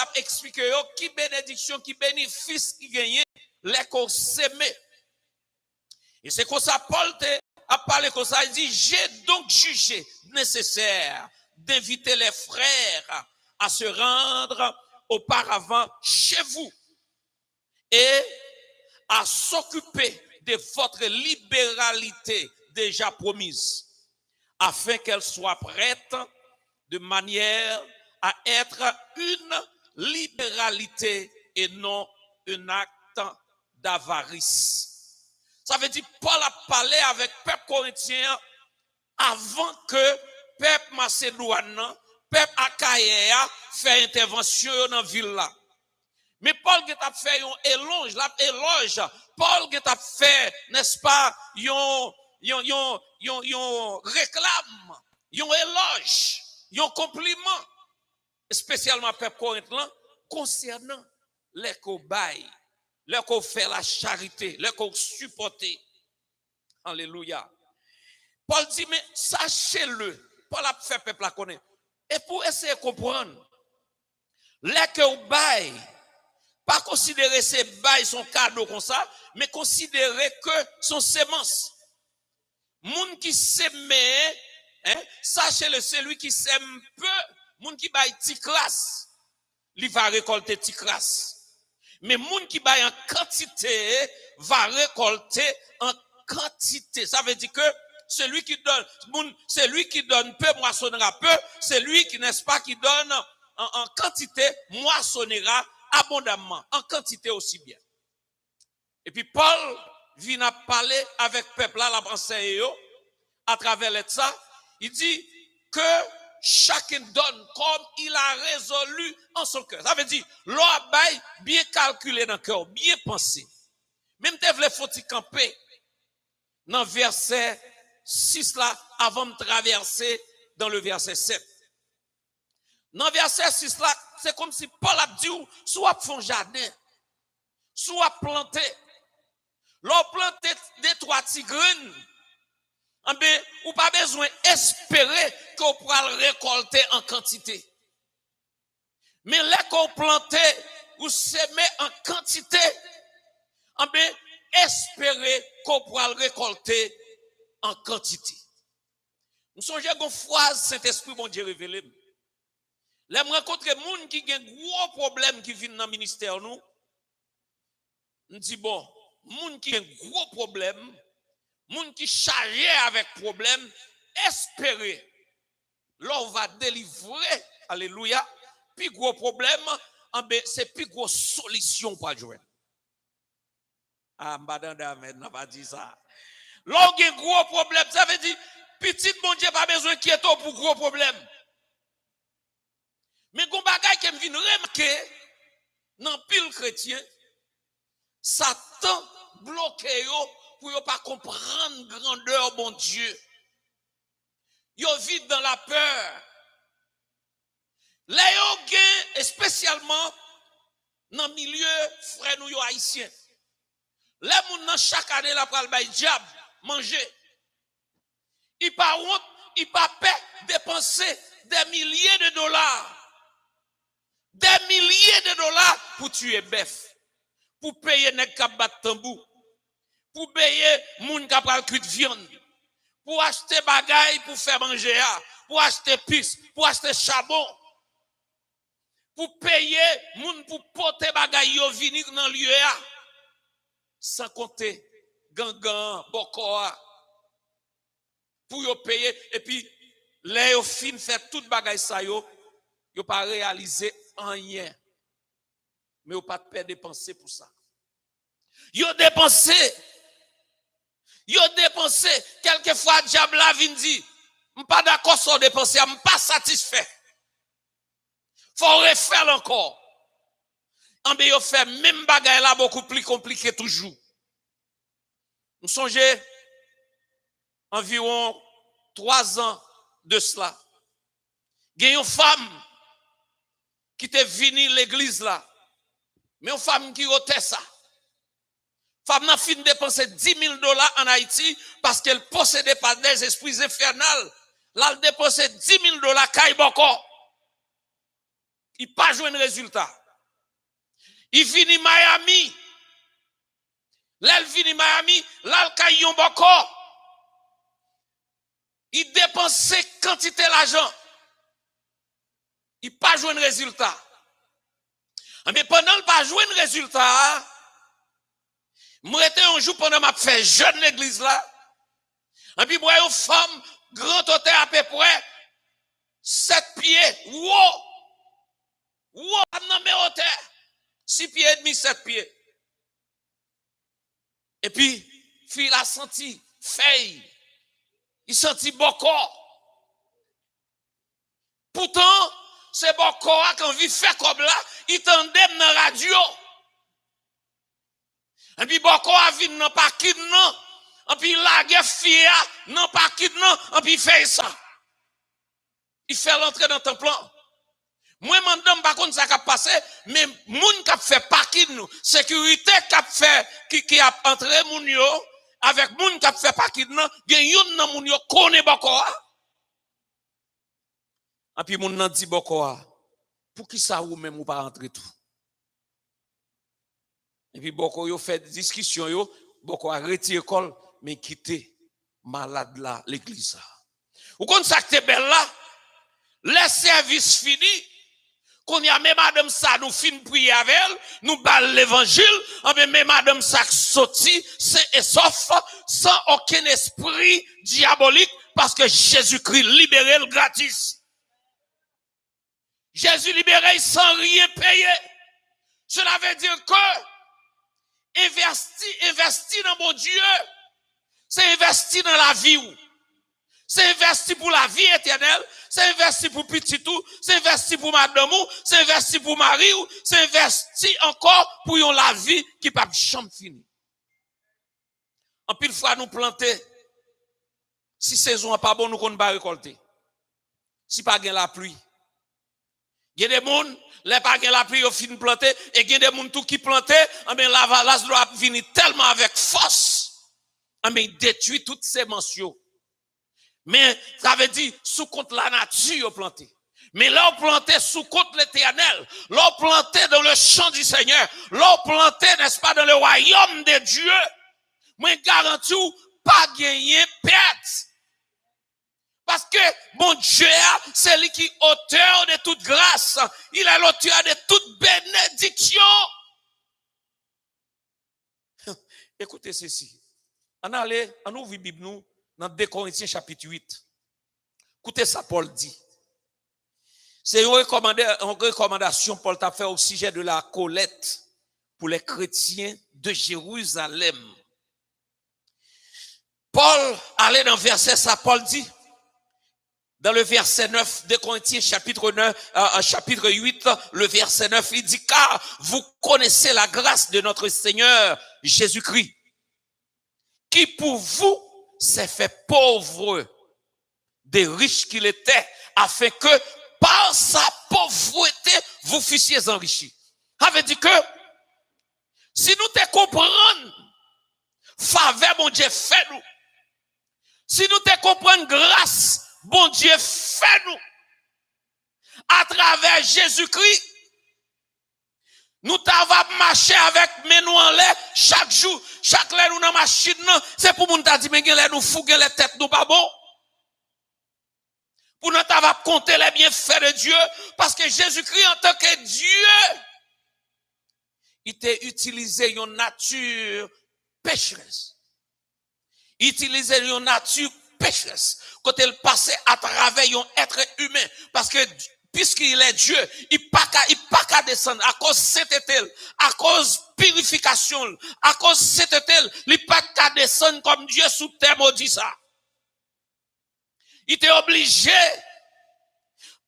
t'a expliqué qui bénédiction, qui bénéfice qui gagne les qu'on s'aimer. Et c'est comme ça Paul a parlé comme ça, il dit j'ai donc jugé nécessaire d'inviter les frères à se rendre auparavant chez vous et à s'occuper de votre libéralité déjà promise, afin qu'elle soit prête de manière à être une libéralité et non un acte d'avarice. Ça veut dire Paul a parlé avec peuple corinthien avant que peuple macédoine, peuple Achaïa fait intervention dans la ville là. Mais Paul qui a fait un éloge, Paul qui a fait, n'est-ce pas, un réclame, un éloge, un compliment, spécialement peuple corinthien, concernant les cobayes, les qu'on fait la charité, les qu'on supporte. Alléluia. Paul dit, mais sachez-le, Paul a fait peuple à connaître. Et pour essayer de comprendre, les cobayes, pas considérer ces bails son cadeau comme ça, mais considérer que son sémence. Moun qui sème, sachez-le, celui qui sème peu, moun qui baille ti classe, il va récolter ti classe. Mais moun qui baille en quantité, va récolter en quantité. Ça veut dire que celui qui donne peu moissonnera peu, celui qui n'est-ce pas qui donne en quantité moissonnera abondamment, en quantité aussi bien. Et puis Paul vient parler avec le peuple là, la pensée à travers ça, il dit que chacun donne comme il a résolu en son cœur. Ça veut dire, l'on bien calculé dans le cœur, bien pensé. Même te faut-il camper dans le verset 6 là, avant de traverser dans le verset 7. Dans le verset 6 là, c'est comme si Paul a dit, soit font jardin, soit planter. L'on plante des trois tigres, ou pas besoin d'espérer qu'on pourra le récolter en quantité. Mais là qu'on plante ou semer en quantité, espérer qu'on pourra le récolter en quantité. Nous songez qu'on phrase Saint-Esprit, bon Dieu révélé. Là, je rencontre des gens qui ont un gros problème qui viennent dans le ministère, nous. On dit, bon, les gens qui ont un gros problème, les gens qui sont chargés avec problème, espérer. Là, on va délivrer, alléluia, plus gros problème, c'est plus grosse solution pour jouer. Ah, madame, n'a pas dit ça. Là, on a un gros problème, ça veut dire, petit bon Dieu, pas besoin d'inquiéter pour gros problème. Mais gon bagay qui me vient remarquer dans pile chrétien, Satan bloque yo pour yo pas comprendre grandeur bon Dieu. Yo vivent dans la peur. Les yo gen spécialement dans milieu frère nous yo haïtien. Les moun nan chaque année la pral bay diable manger. Il pas honte, il pas paix dépenser des milliers de dollars. Des milliers de dollars pour tuer bœuf, pour payer nèg k'ap bat tambou, pour payer moun k'ap pral cuit viande, pour acheter bagay pour faire manger, pour acheter pisse, pour acheter charbon, pour payer moun pour porter bagay yo vini dans lieu sans compter gangan, bokoa, pour yo payer et puis les yo fin fait tout bagay ça yo pas réaliser rien. Mais vous pas de dépenser pour ça. Yo dépensé. Quelquefois, diable la vient dit, je pas d'accord sur dépenser, je pas satisfait. Faut refaire encore. En bien, yo fait même bagay là beaucoup plus compliqué toujours. Nous songez environ 3 ans de cela. Il y a une femme qui était venue l'église là. Mais une femme qui ôtait ça. Femme n'a fini de dépenser $10,000 en Haïti parce qu'elle possédait pas des esprits infernaux. Là, elle dépensait $10,000 Kaiboko. il pas joué un résultat. Il finit Miami. Là, il finit Miami, là, il caille un boko. Il dépense quantité d'argent. Il pas joué un résultat. Mais pendant le pas joué un résultat, moi, j'étais un jour pendant ma fait jeune l'église là. Et puis, moi, une femme, grand hauteur à peu près, 7 pieds. Wow! Wow! Non, mais hauteur. 6 pieds et demi, 7 pieds. Et puis, fille a senti feuille. Il sentit boko. Pourtant, c'est boko quand il fait comme là, il tendait dans la radio. Et puis, boko a vu dans pas qui non. Et puis, la guerre fille non pas qui non. Et puis, il fait ça. Il fait l'entrée dans ton plan. Moi, madame, par contre, ça a passé, mais moun qui a fait parking nous, sécurité qui a fait, qui a entré moun yo, avec moun qui a fait parking nous, gen yon nan moun yo connaît bokoa. Et puis moun nan dit bokoa, pour qui ça ou même ou pas rentrer tout. Et puis boko yo fait discussion yo, bokoa retire col, mais quitter malade là, l'église. Ou kon ça que belle là, les services finis, qu'on y a même madame ça nous fin prier avec elle, nous balle l'évangile, mais madame ça sorti, c'est et sauf, sans aucun esprit diabolique, parce que Jésus-Christ libéré le gratis. Jésus libéré sans rien payer. Cela veut dire que investi dans mon Dieu, c'est investi dans la vie. C'est investi pour la vie éternelle, c'est investi pour petit tout, c'est investi pour madame, c'est investi pour mari, c'est investi encore pour la vie qui ne peut jamais finir. En pile fois nous planter, si saison n'est pas bonne, nous ne pouvons pas récolter. Si pas gain la pluie. Il y a des gens, les pas gain la pluie, ils finissent planter, et il y a des gens tout qui plantent, mais la doit venir tellement avec force, mais il détruit toutes ces mentions. Mais ça veut dire sous compte la nature planté. Mais là on planté sous compte l'Éternel, là on planté dans le champ du Seigneur, là on planté n'est-ce pas dans le royaume de Dieu. Moi garantis pas gagner perte. Parce que mon Dieu c'est lui qui est auteur de toute grâce, il est l'auteur de toute bénédiction. Écoutez ceci. On ouvre la Bible nous dans 2 Corinthiens chapitre 8. Écoutez ça, Paul dit. C'est une recommandation Paul t'a fait au sujet de la collecte pour les chrétiens de Jérusalem. Paul, allez dans le verset, ça, Paul dit, dans le verset 9 de Corinthiens chapitre 8, le verset 9, il dit, car vous connaissez la grâce de notre Seigneur Jésus-Christ, qui pour vous s'est fait pauvre, des riches qu'il était, afin que par sa pauvreté, vous fussiez enrichis. Ça veut dire que, si nous te comprenons, faveur, bon Dieu, fait nous. Si nous te comprenons grâce, bon Dieu, fait nous. À travers Jésus-Christ, nous t'avons marché avec nous en l'air chaque jour, chaque l'air nous dans la machine, c'est pour nous dire, mais nous fouguer les têtes, nous pas bon. Pour nous t'avons compter les bienfaits de Dieu, parce que Jésus-Christ en tant que Dieu, il t'a utilisé une nature pécheresse. Il utilisait une nature pécheresse. Quand il passait à travers un être humain, parce que puisqu'il est Dieu, il pas qu'à descendre à cause de cette tel, à cause purification, à cause de cette tel, il pas qu'à descendre comme Dieu sous terre maudit ça. Il était obligé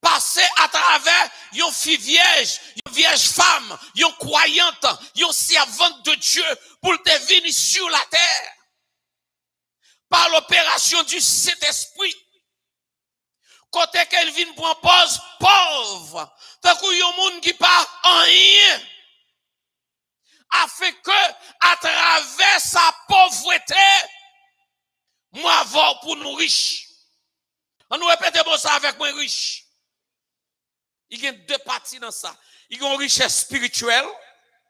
passer à travers une fille vierge, une vierge femme, une croyante, une servante de Dieu pour te venir sur la terre. Par l'opération du Saint-Esprit. Côté qu'elle vient pour un pause pauvre. Tant qu'il y a un monde qui part en rien. Afin que, à travers sa pauvreté, moi avoir pour nous riches. On nous répète bon ça avec moi riche. Il y a deux parties dans ça. Il y a une richesse spirituelle,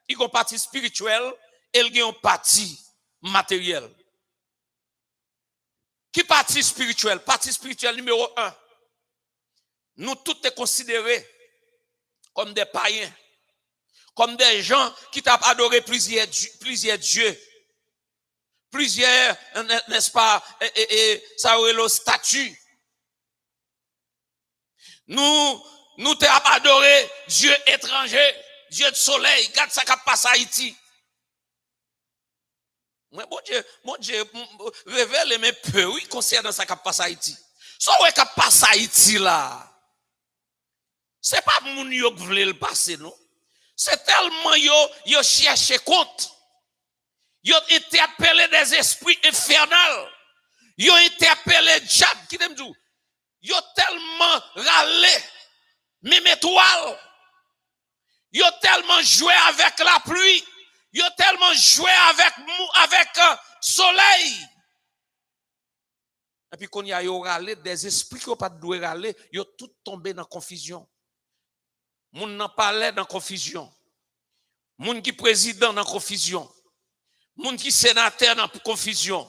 il y a une partie spirituelle et il y a une partie matérielle. Qui partie spirituelle? Partie spirituelle numéro 1. Nous tous est considérés comme des païens, comme des gens qui t'ont adoré plusieurs dieux, plusieurs, n'est-ce pas, ça aurait le statut. Nous t'avons adoré Dieu étranger, Dieu de soleil, regarde ça qui passe à Haïti. Moi, mon Dieu, révèle mes peu, oui, concernant ça qui passe à Haïti. Ça, ouais, qui passe à Haïti là. C'est pas mon yo qui voulait le passer, non? C'est tellement yo cherché compte. Yo interpellé des esprits infernaux. Yo interpellé diable qui t'aime dit. Yo tellement râlé, même étoile. Yo tellement joué avec la pluie. Yo tellement joué avec soleil. Et puis quand y a yo râlé des esprits qui n'ont pas de râler, yo tout tombé dans confusion. Moun nan parlait dans confusion. Moun qui président dans confusion. Moun qui sénateur dans confusion.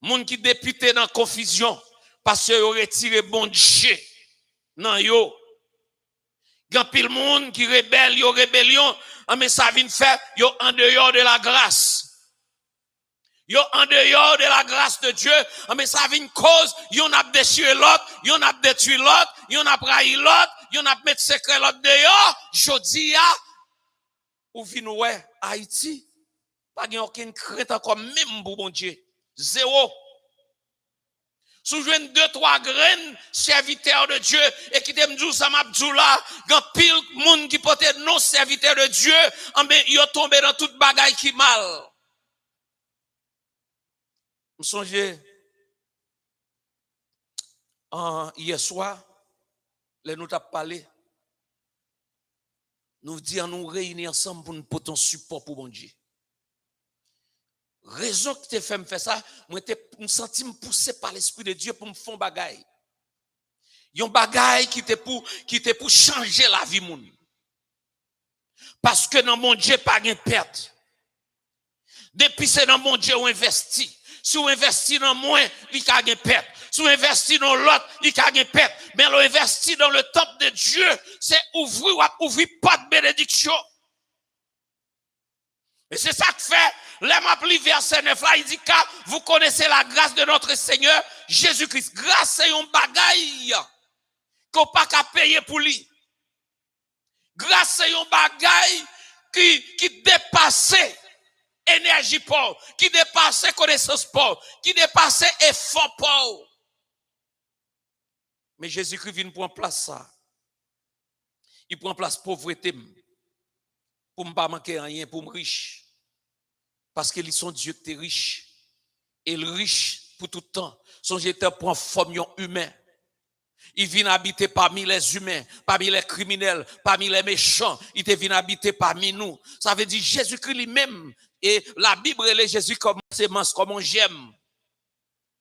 Moun qui député dans confusion. Parce que yo retiré bon Dieu. Nan yo. Gan pile moun qui rebelle, yo rébellion. Mais ça vient faire, yo en dehors de la grâce. Yo en dehors de la grâce de Dieu, mais ça vient cause, yon a déchiré l'autre, yon a détruit l'autre, yon a brahi l'autre, yon a mis secret l'autre dehors, jodi a, ou vin ouais, Haïti, pas gen aucune crainte encore même pour bon Dieu. Zéro. Sous jouent 2-3 graines, serviteurs de Dieu, et qui t'aime dit ça m'abdou là, gan pile moun qui porte non serviteurs de Dieu, mais yo tombé dans toute bagaille qui mal. Je songe hier soir, les nous avons parlé, nous disons nous réunir ensemble pour nous porter un support pour bon Dieu. Raison qui te fait me faire ça, moi me senti me pousser par l'esprit de Dieu pour me faire bagaille. Yon bagaille qui te pour changer la vie moun. Parce que dans mon Dieu pas de perte. Depuis c'est dans mon Dieu on investit. Si on investit dans moi, il y a une perte. Si on investit dans l'autre, il y a une perte. Mais on investit dans le temple de Dieu, c'est ouvrir pas de bénédiction. Et c'est ça que fait, là, m'appli verset 9 là, il dit car vous connaissez la grâce de notre Seigneur Jésus-Christ. Grâce c'est un bagaille qu'on pas qu'à payer pour lui. Grâce c'est un bagaille qui dépassait énergie pauvre, qui dépassait connaissance pauvre, qui dépassait effort pauvre. Mais Jésus-Christ vient prendre place ça. Il prend place pauvreté pour ne pas manquer rien, pour me riche. Parce qu'ils sont Dieu qui est riche. Et le riche pour tout le temps. Son Dieu prend forme humain. Il vient habiter parmi les humains, parmi les criminels, parmi les méchants. Il vient habiter parmi nous. Ça veut dire Jésus-Christ lui-même. Et la Bible est Jésus comme sémence, comme on j'aime.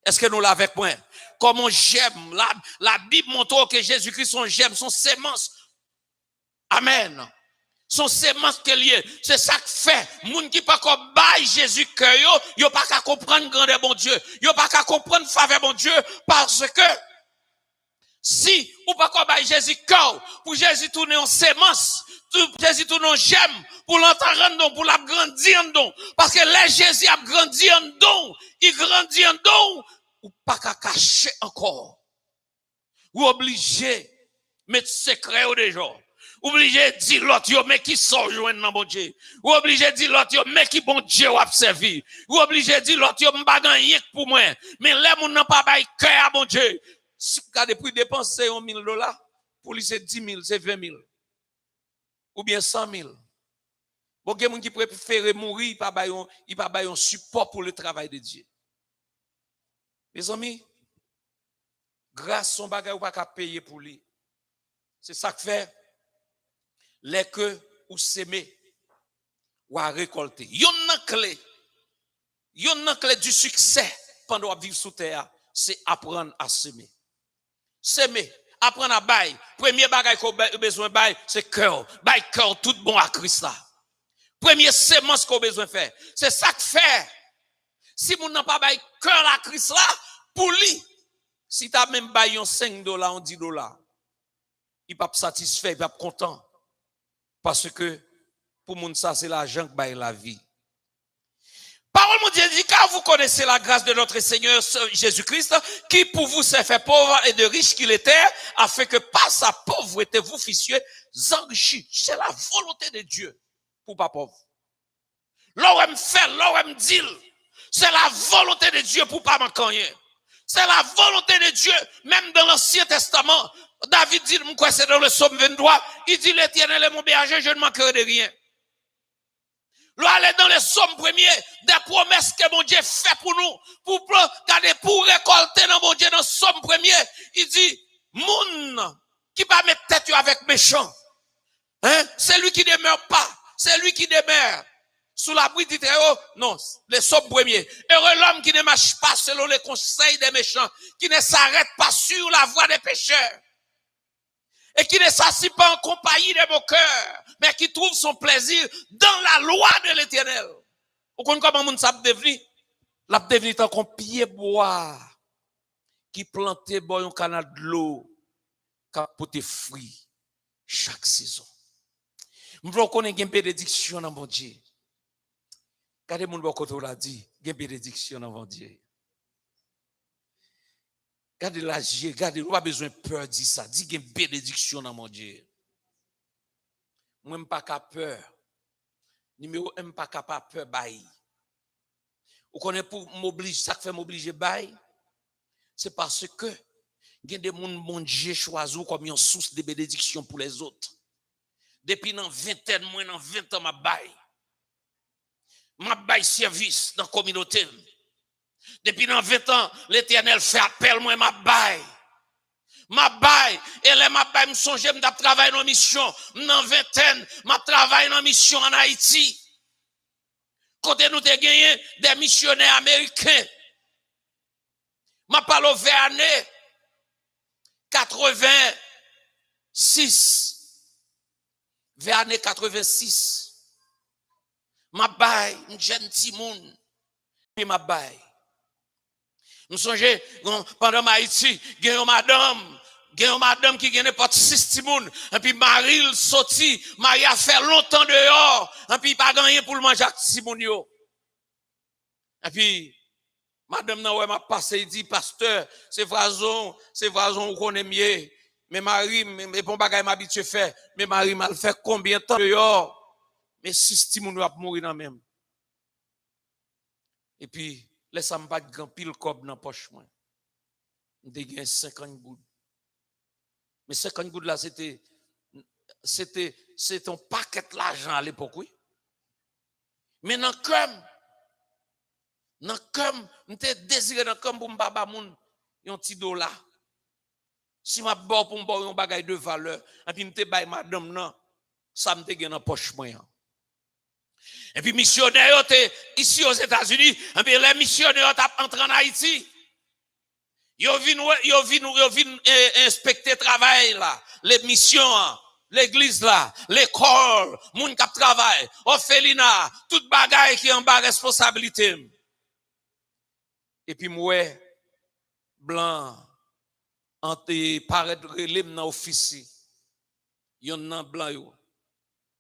Est-ce que nous l'avons avec moi? Comme on j'aime. La Bible montre que Jésus-Christ son j'aime, son sémence. Amen. Son sémence que lié. C'est ça que fait. Moun qui pas comme bail Jésus que yo pas qu'à comprendre grandeur bon Dieu. Yo pas qu'à comprendre faveur bon Dieu parce que si ou pas comme bail Jésus cœur pour Jésus tourner en sémence, Jésus tourner en j'aime pour l'entendre pour la grandir en don parce que là Jésus a grandi en don, il grandit en don ou pas qu'à cacher encore. Ou obligé mettre secret au déjà. Obligé de dire l'autre, yo, mais qui sort joindre dans bon Dieu. Ou obligé de dire l'autre, yo, mais qui bon Dieu a servi. Ou obligé de dire l'autre, yo, m'bagan yek pour moi. Mais là, moun nan pas bay cœur à bon Dieu. Si vous avez pris dépenser $1,000, pour lui c'est 10 000, c'est 20 000. Ou bien 100 000. Bon, il y a moun qui préfère mourir, il pas bay un support pour le travail de Dieu. Mes amis, grâce son bagay ou pas qu'à payer pour lui. C'est ça que fait. Les que ou s'aimer ou à récolter. Yon nan clé du succès pendant vivre sous terre, c'est apprendre à semer. Semer, apprendre à bail. Premier bagage qu'on a besoin de bail, c'est cœur. Bail cœur tout bon à Christ là. Premier sémence qu'on a besoin de faire. C'est ça que fait. Si vous n'avez pas bail cœur à Christ là, pour lui, si tu as même bail $5, $10, il ne va pas satisfait, il ne va pas content. Parce que pour moun ça, c'est l'argent qui bail la vie. Parole mon Dieu dit, car vous connaissez la grâce de notre Seigneur Jésus-Christ, qui pour vous s'est fait pauvre et de riche qu'il était, afin que par sa pauvreté vous fussiez enrichis. C'est la volonté de Dieu pour pas pauvre. L'OM fait, l'OM dit, c'est la volonté de Dieu pour pas manquer rien. C'est la volonté de Dieu, même dans l'Ancien Testament. David dit, c'est dans le psaume 23, il dit, l'Éternel est mon berger, je ne manquerai de rien. Là, aller dans les sommes premiers, des promesses que mon Dieu fait pour nous, pour récolter dans mon Dieu dans les sommes premiers. Il dit, moun qui va mettre tête avec méchant. Hein? C'est lui qui demeure pas. C'est lui qui demeure sous l'abri du Très-Haut. Non, les sommes premiers. Heureux l'homme qui ne marche pas selon les conseils des méchants, qui ne s'arrête pas sur la voie des pécheurs. Et qui ne s'assit pas en compagnie des moqueurs, mais qui trouve son plaisir dans la loi de l'Éternel. Vous comprenez comment moun ça devenu? La devenu tant qu'on pied bois, qui plantait boy un canal de l'eau, qui porte fruits chaque saison. Nous voulons connaître une bénédiction dans mon Dieu. Regardez mon bon côté l'a dit, une bénédiction dans mon Dieu. Regardez la Dieu, regardez, on n'a pas besoin de peur, dit ça. Dit qu'il y a une bénédiction dans mon Dieu. Moi, je n'ai pas peur. Numéro 1, je n'ai pas peur, bail. Vous connaissez pour m'obliger, ça fait m'obliger, bail. C'est parce que il y a des gens, mon Dieu, choisi comme une source de bénédiction pour les autres. Depuis dans 20 ans, moi, dans 20 ans, ma bail service dans la communauté. Depuis dans 20 ans, l'Éternel fait appel, moi, ma baille. Ma baille, et là, ma baille, me songe, je travaille dans mission. Dans 20 ans, je travaille dans mission en Haïti. Côté nous avons gagné des missionnaires américains. Je parle vers l'année 86. Vers l'année 86. Ma baille, une jeune Timoun. Puis ma baille. Nous songeons, pendant Haïti, il y a une madame qui gagne pas 6 timounes, et puis Marie sorti, Marie a fait longtemps dehors, et puis il pas gagné pour le manger avec timoun yo. Et puis, madame nan m'a passé, il dit, pasteur, c'est vrazon, on connaît mieux. Mais Marie, mais bon bagay m'habitue faire, mais Marie m'a fait combien de temps dehors? Mais 6 timounes va mourir dans même. Et puis, laisse-moi pas de grand pile cob dans poche moi. On a 50 gouttes. Mais 50 gouttes là c'était un paquet d'argent à l'époque oui. Mais dans comme m'était désiré dans comme pour m'baba moun un petit dollar. Si m'a bon pour m'boire un bagage de valeur et puis m'était bail madame non, ça m'était gen dans poche moi. Et puis, missionnaires ici aux États-Unis, et puis les missionnaires sont entrés en Haïti. Ils viennent inspecter le travail là, les missions, l'église là, l'école, moun k'ap travail, orphelinat, toute bagaille qui est en bas responsabilité. Et puis, moi, blanc, entre paraître relève dans l'office, yon nan blanc yo,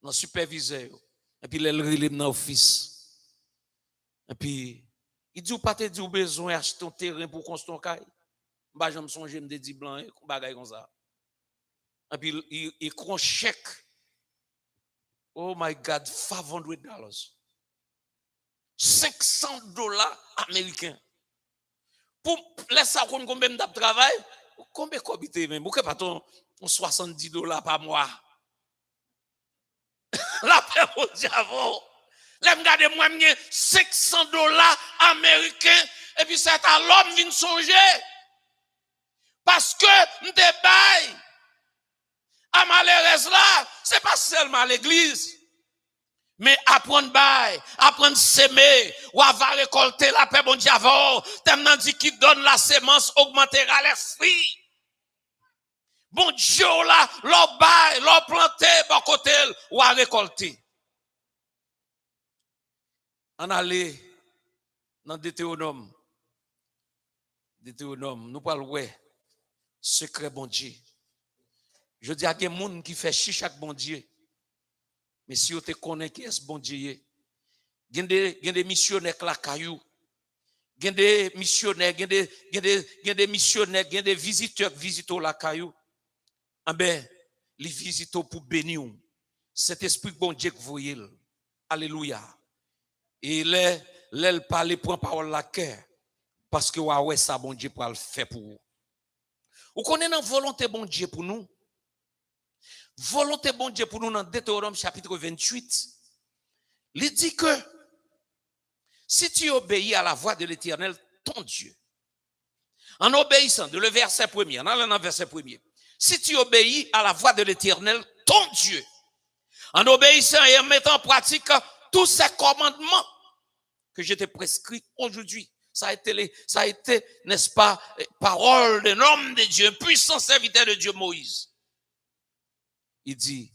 dans superviseur yo. Et puis, il relève dans l'office. Et puis, il dit, ou pas te dit, ou besoin d'acheter un terrain pour construire un caille. Bah, je me songe, je me dis blanc, bagaille comme ça. Et puis, il prend un chèque. Oh my God, $500. $500 américains. Pour laisser ça combien de travail, combien de même? Pourquoi pas ton $70 par mois? La paix au diable. Là, regardez moi, $500 américains, et puis c'est à l'homme qui vient songer. Parce que, m'te bail, à malheureuse là, c'est pas seulement l'église. Mais apprendre bail, apprendre semer, ou avoir récolter la paix, bon diable. T'aimes dit qui donne la sémence, augmentera les fruits. Bon Dieu là, l'on bail, l'on planté, bon côté, ou à récolter. On allait dans Deutéronome. Deutéronome, nous parlons ouais, secret bon Dieu. Je dis à des gens qui fait chicha bon Dieu. Mais si vous te connaissez qui est ce bon Dieu, il y a des missionnaires la caillou. Il y a des missionnaires, il y a des missionnaires, il y a des visiteurs qui visitent la caillou. Ah ben, les visiteurs pour bénir. Cet esprit bon Dieu que vous voyez. Alléluia. Et il parle pour parole la cœur. Parce que ouais, ça bon Dieu pour le faire pour vous. Vous connaissez la volonté bon Dieu pour nous? Volonté bon Dieu pour nous dans Deutéronome chapitre 28. Il dit que si tu obéis à la voix de l'Éternel, ton Dieu, en obéissant, de le verset premier, en allant dans le verset premier, si tu obéis à la voix de l'Éternel, ton Dieu, en obéissant et en mettant en pratique tous ces commandements que je t'ai prescrits aujourd'hui, ça a été, n'est-ce pas, parole d'un homme de Dieu, un puissant serviteur de Dieu, Moïse. Il dit,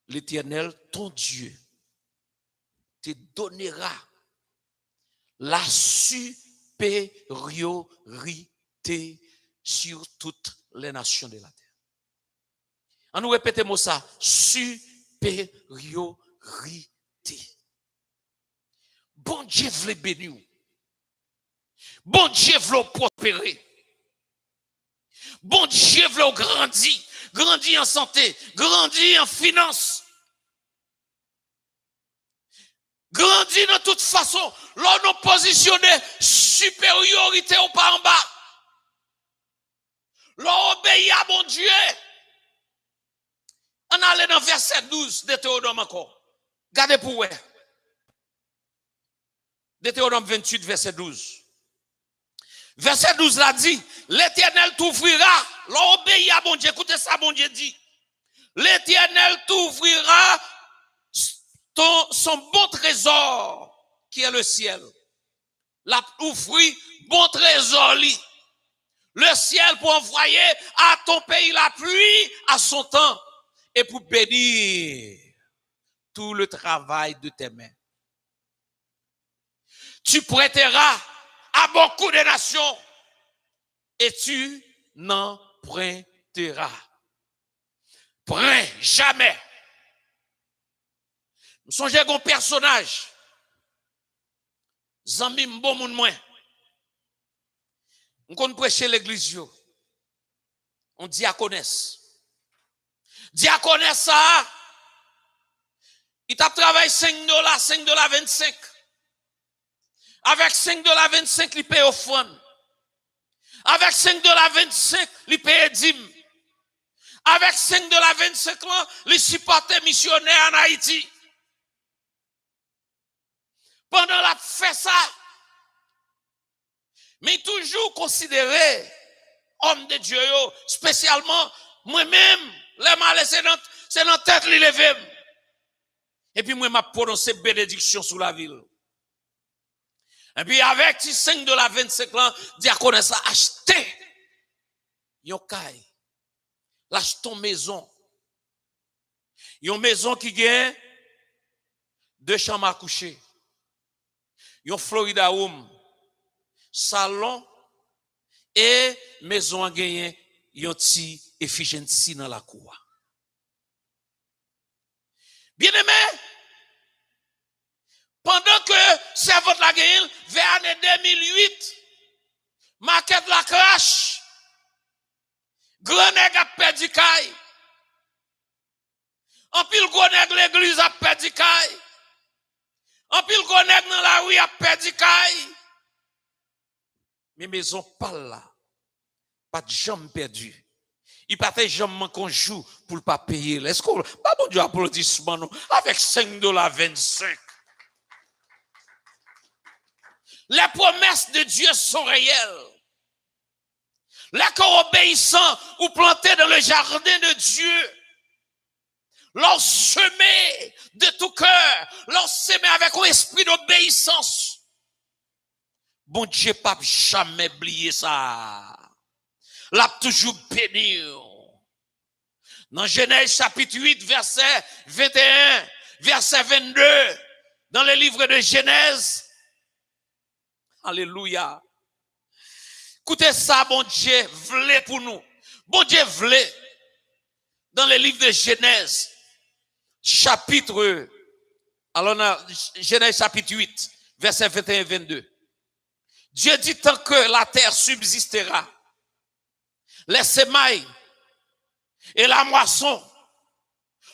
l'Éternel, ton Dieu, te donnera la supériorité sur toutes les nations de la terre. On nous répète moi ça, supériorité. Bon Dieu veut bénir. Bon Dieu veut prospérer. Bon Dieu veut grandir. Grandir en santé, grandir en finance. Grandir de toute façon, l'on nous positionne supériorité ou pas en bas. L'on obéit à mon Dieu. On allait dans verset 12 de Deutéronome encore. Gardez pour vous. Deutéronome 28, verset 12. Verset 12 l'a dit, l'Éternel t'ouvrira, l'on obéit à mon Dieu. Écoutez ça, mon Dieu dit. L'Éternel t'ouvrira son bon trésor qui est le ciel. La ouvrir bon trésor li. Le ciel pour envoyer à ton pays la pluie à son temps et pour bénir tout le travail de tes mains. Tu prêteras à beaucoup de nations et tu n'en prêteras. Prends jamais. Nous songez à un personnage. Zambi bon moun moins. On connaît prêcher l'église. On diaconesse. Diaconesse ça. Il t'a travaillé $5, $5.25. Avec $5.25, il paye offrande. Avec $5.25, il paye dîme. Avec $5.25, il supporte missionnaire en Haïti. Pendant la fait ça, mais toujours considéré homme de Dieu, spécialement moi-même, les malais, c'est dans la tête li levé. Et puis moi, m'a prononcé bénédiction sur la ville. Et puis avec $5.25 là, diaconesse a acheté yon caille, lâche ton maison. Yon maison qui gagne 2 chambres à coucher. Yon Florida Home, salon et maison a gagné yon ti efficiency dans la cour. Bien aimé, pendant que servante la gagne vers l'année 2008, maquette la crash, grand nèg a perdu caille. En pile gros nèg l'église a perdu caille. En pile gros nèg dans la rue a perdu caille. Mais maison pas là. Pas de jambe perdu. Il pas de jambe qu'on joue pour le pas payer. Est-ce que pas bon Dieu applaudissement nous avec $5.25. Les promesses de Dieu sont réelles. Les corps obéissants ou plantés dans le jardin de Dieu, l'on semé de tout cœur, l'on semé avec un esprit d'obéissance. Bon Dieu, pas jamais oublier ça. l'a toujours béni. Dans Genèse chapitre 8, verset 21, verset 22, dans le livre de Genèse, alléluia. Écoutez ça, bon Dieu, voulait pour nous. Bon Dieu voulait, dans le livre de Genèse, chapitre, alors Genèse chapitre 8, verset 21 et 22. Dieu dit tant que la terre subsistera, les semailles et la moisson,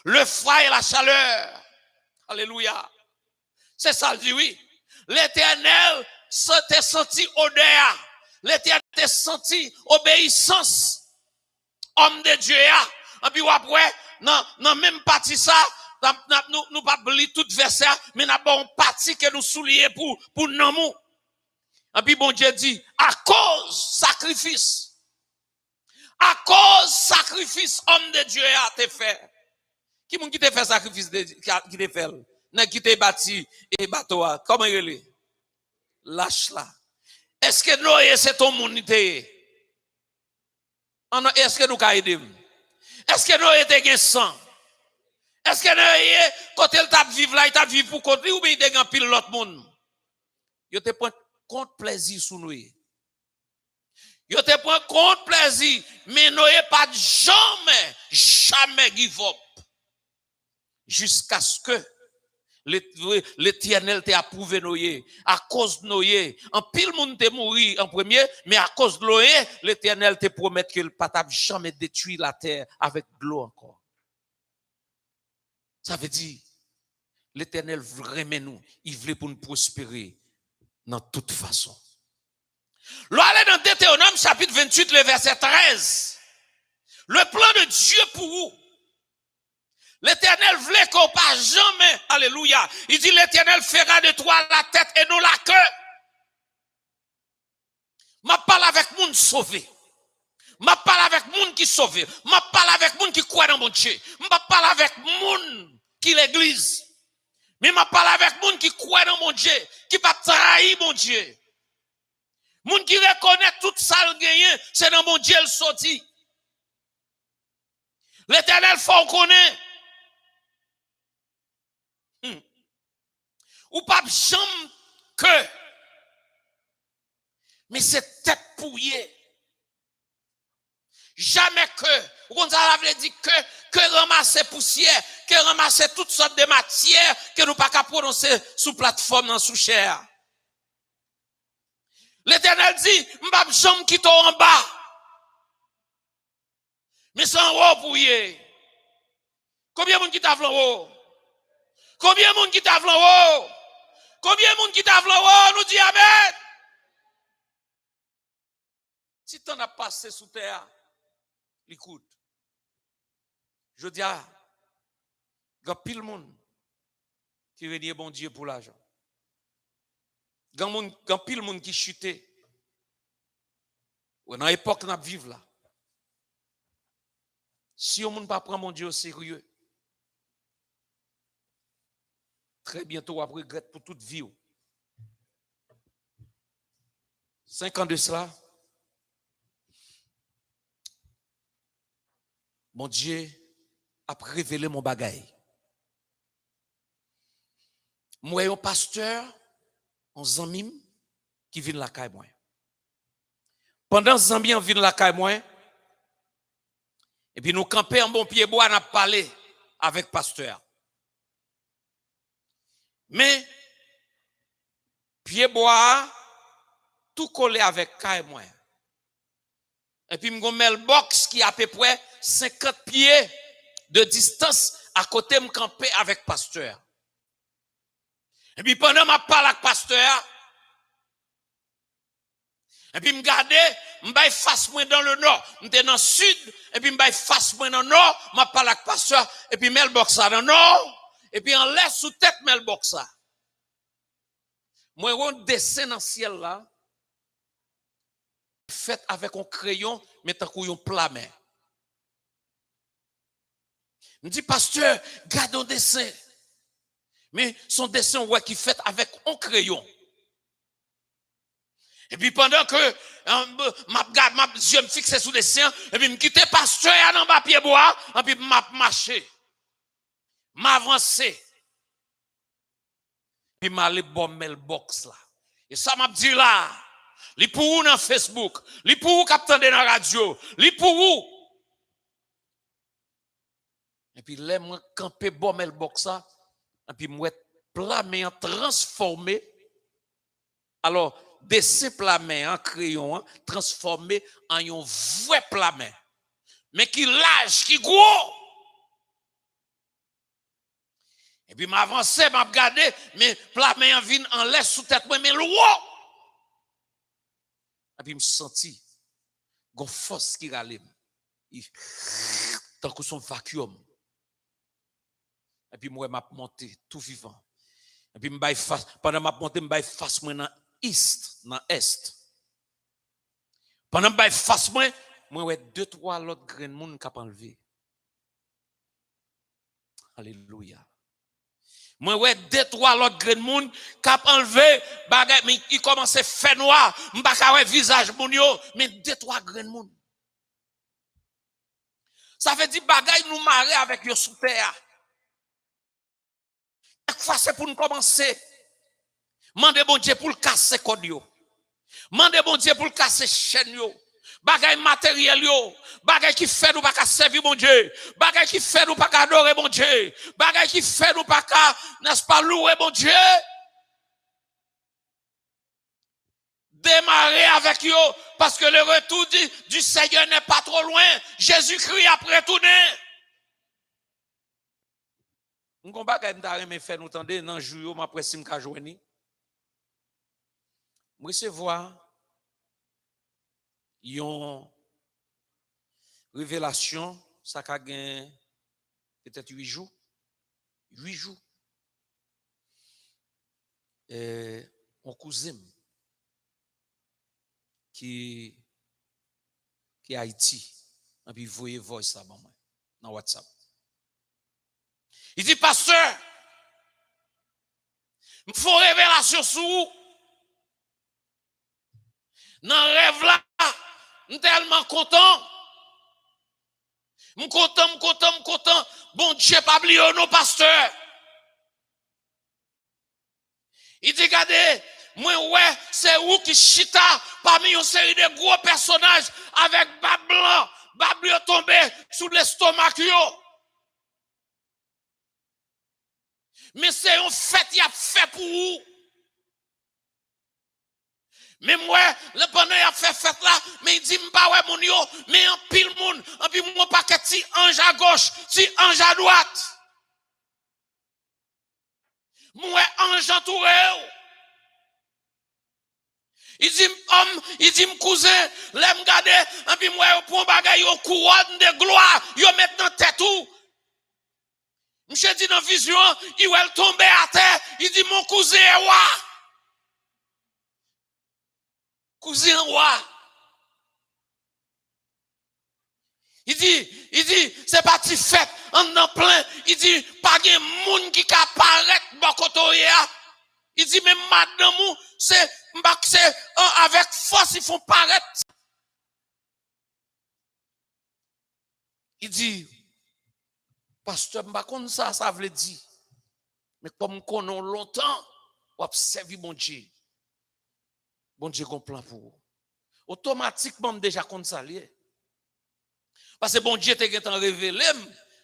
le froid et la chaleur. Alléluia. C'est ça, il dit oui. L'Éternel s'était senti odeur. L'Éternel s'était senti obéissance. Homme de Dieu. Et puis après, non même partie ça, nous pas lire tout verset, mais nous avons une partie que nous soulions pour nous. Et puis bon Dieu dit, à cause sacrifice, homme de Dieu a te fait. Qui moun qui te fait sacrifice qui te fait? N'a qui te bâti et bateau, comment il est? Lâche là. Est-ce que Noé c'est ton monité? Est-ce que nous ka aider? Est-ce que Noé te gen sang? Est-ce que Noé quand il t'a vivre là, il t'a vivre pour contre ou bien il te gen pile l'autre monde? Yo te prend compte plaisir sous Noé. Yo te prend compte plaisir, mais Noé pas jamais give up. Jusqu'à ce que l'Éternel t'a approuvé Noé. À cause de Noé, en pile monde te mourir en premier, mais à cause de Noé, l'Éternel te promet qu'il ne va jamais détruire la terre avec de l'eau encore. Ça veut dire, l'Éternel vraiment nous, il voulait pour nous prospérer dans toute façon. Allez dans Deutéronome chapitre 28, le verset 13. Le plan de Dieu pour vous. L'Éternel voulait qu'on pas jamais, alléluia. Il dit l'Éternel fera de toi la tête et non la queue. Ma parle avec monde sauvé. Ma parle avec monde qui sauvé. Ma parle avec monde qui croit dans mon Dieu. Ma parle avec monde qui l'église. Mais ma parle avec monde qui croit dans mon Dieu, qui pas trahir mon Dieu. Monde qui reconnaît tout ça le gagné, c'est dans mon Dieu le sorti. L'Éternel faut connaître. Ou pas jambe que, mais c'est tête pouillée. Jamais que, on a dit que ramasser poussière, que ramasser toutes sortes de matières que nous pas qu'à prononcer sous plateforme, sous chair. L'Éternel dit, m'bap jambe qui t'ont en bas. Mais c'est en haut pouillé. Combien de monde qui t'a en haut? Combien de monde qui t'a en haut? Combien de monde qui t'a en haut? Nous dit Amen. Si t'en as passé sous terre, écoute. Je dis il y a pile monde qui renie bon Dieu pour l'argent. Il y a pile monde qui chutait. Dans l'époque où nous vivons là. Si on ne pas prendre mon Dieu au sérieux, très bientôt, on regrette pour toute vie. 5 ans de cela, mon Dieu a révélé mon bagaille. Moi, un pasteur, un zamim, qui vient de la caille moi. Pendant que zamim vient de la caille moi, et puis nous camper en bon pied bois, on a parlé avec pasteur. Mais, pied bois, tout collé avec caille moi. Et puis, je mets le box qui est à peu près 50 pieds de distance à côté, me camper avec pasteur. Et puis, pendant que je parle avec pasteur, et puis, je regarde, je vais face moi dans le nord, je suis dans le sud, et puis, je vais face moi dans le nord, je parle avec pasteur, et puis, je mets le box dans le nord, et puis, on laisse sous tête, je mets le box là. Moi, on descend dans le ciel là, fait avec un crayon, mais tant qu'on plat main. Je dis, pasteur, garde un dessin. Mais son dessin, ouais, qui fait avec un crayon. Et puis pendant que ma yeux me fixé sous les siens, et puis me quitter pasteur dans ma pied bois, et puis m'a marché, m'avancer, puis m'aller bon mailbox là. Et ça m'a dit là, li pour ou dans Facebook, li pour ou captant dans la radio, li pour ou. Et puis là moi camper bon mailbox ça, et puis moi plat mais transformé. Alors des simples mains en crayon transformé en un vrai plat main. Mais qui large, qui gros. Et puis m'avancer, m'a regardé, mais plat main vient en laisse sous tête moi mais loin. Et puis me senti gon force qui râle. Tant que son vacuum. Et puis moi m'a monté tout vivant. Et puis me face pendant m'a monté me face moi dans est, dans est. Pendant que je face moi, ouais deux trois l'autre grain monde qui enlevé. Alléluia. Moi ouais deux trois l'autre grain monde qui enlevé, bagay mais il commence à faire noir, m'pa ka ouais visage moun yo, mais deux trois grain monde. Ça veut dire bagay nous marrer avec yo sous terre. Chaque fois c'est pour nous commencer. Mandez bon Dieu pour le casser code yo. Mandez bon Dieu pour le casser chaîne yo. Bagay matériel yo, bagay qui fait nous pas qu'à servir bon Dieu, bagay qui fait nous pas qu'à adorer bon Dieu, bagay qui fait nous pas qu'à n'est-ce pas louer bon Dieu. Démarrer avec yo parce que le retour du Seigneur n'est pas trop loin. Jésus-Christ après tourner. On combat quand m'ta remet faire nous tendre dans jour m'a presse m'ka joindre. Recevoir yon révélation, ça a gagné peut-être 8 jours. 8 jours. Et mon cousin qui est Haïti, et puis vous voyez voice ça dans WhatsApp. Il dit, pasteur, il faut révélation sur vous. Dans le rêve là, je suis tellement content. Je suis content. Bon Dieu, pas oublier nos pasteurs. Il dit, regardez, moi, ouais, c'est où qui chita parmi une série de gros personnages avec bas blanc, bas bleu tombé sous l'estomac. Mais c'est une fête, il a fait pour vous. Mais moi, le pendant il a fait fête là, mais il dit m'pa ouais mon yo, mais en pile monde, en puis mon paquet ti ange à gauche, ti ange à droite. Moi ange entouré. Il dit cousin, l'aime garder, en puis moi pour bagay yo couronne de gloire, yo met dans tête tout. Monsieur dit dans vision, il va tomber à terre, il dit mon cousin est roi. Cousin roi. Il dit, c'est parti fête, en plein. Il dit, pas de monde qui apparaît, il dit, mais madame, c'est avec force, ils font paraître. Il dit, pasteur, je ne sais pas ça veut dire. Mais comme nous connaissons longtemps, on observe mon Dieu. Bon Dieu, un plan pour vous. Automatiquement, déjà compte ça lié. Parce que bon Dieu t'a révélé,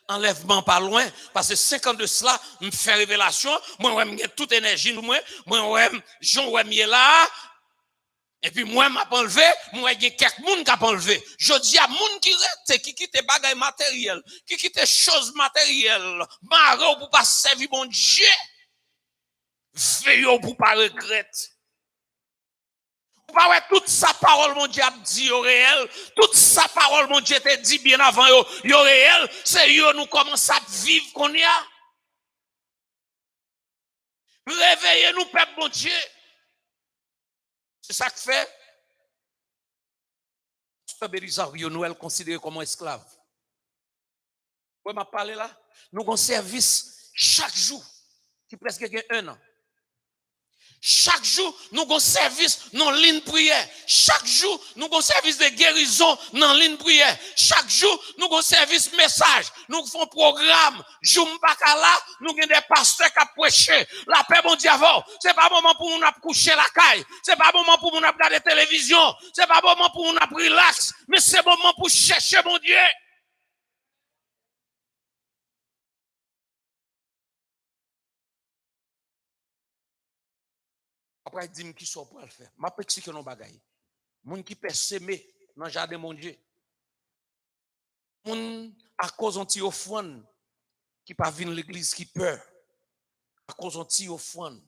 enlèvement pas loin. Parce que 5 ans de cela, me fait révélation. Moi, j'ai toute énergie, moi, Jean Ouemier là. Et puis, moi, m'a enlevé, moi, j'ai quelques monde qui a enlevé. Je dis à monde qui reste, qui quitte bagaille matériel, qui quitte choses matérielles, marre pour pas servir bon Dieu. Veillez pour pas regretter. Toute sa parole, mon Dieu, a dit au réel. Toute sa parole, mon Dieu, te dit bien avant yo réel. C'est yo nous commençons à vivre qu'on y a. Réveillez-nous, peuple, mon Dieu. C'est ça que fait. Belisario, nous, elle considérée comme esclave. Vous m'a parlé là? Nous avons un service chaque jour, qui presque 1 an. Chaque jour, nous avons service dans ligne prière. Chaque jour, nous avons service de guérison dans ligne prière. Chaque jour, nous avons service message. Nous faisons programme. Jumbakala, nous avons des pasteurs qui prêchent. La paix, mon diable. C'est pas moment pour nous coucher la caille. C'est pas moment pour nous regarder la télévision. C'est pas moment pour nous relax. Mais c'est moment pour chercher mon Dieu. Après, il dit qui sont pour le faire. Je vais expliquer nos bagailles. Les gens qui peuvent s'aimer dans le jardin de mon Dieu. Les gens à cause d'un petit offrande qui pas venir l'église qui peur. À cause d'un petit offrande.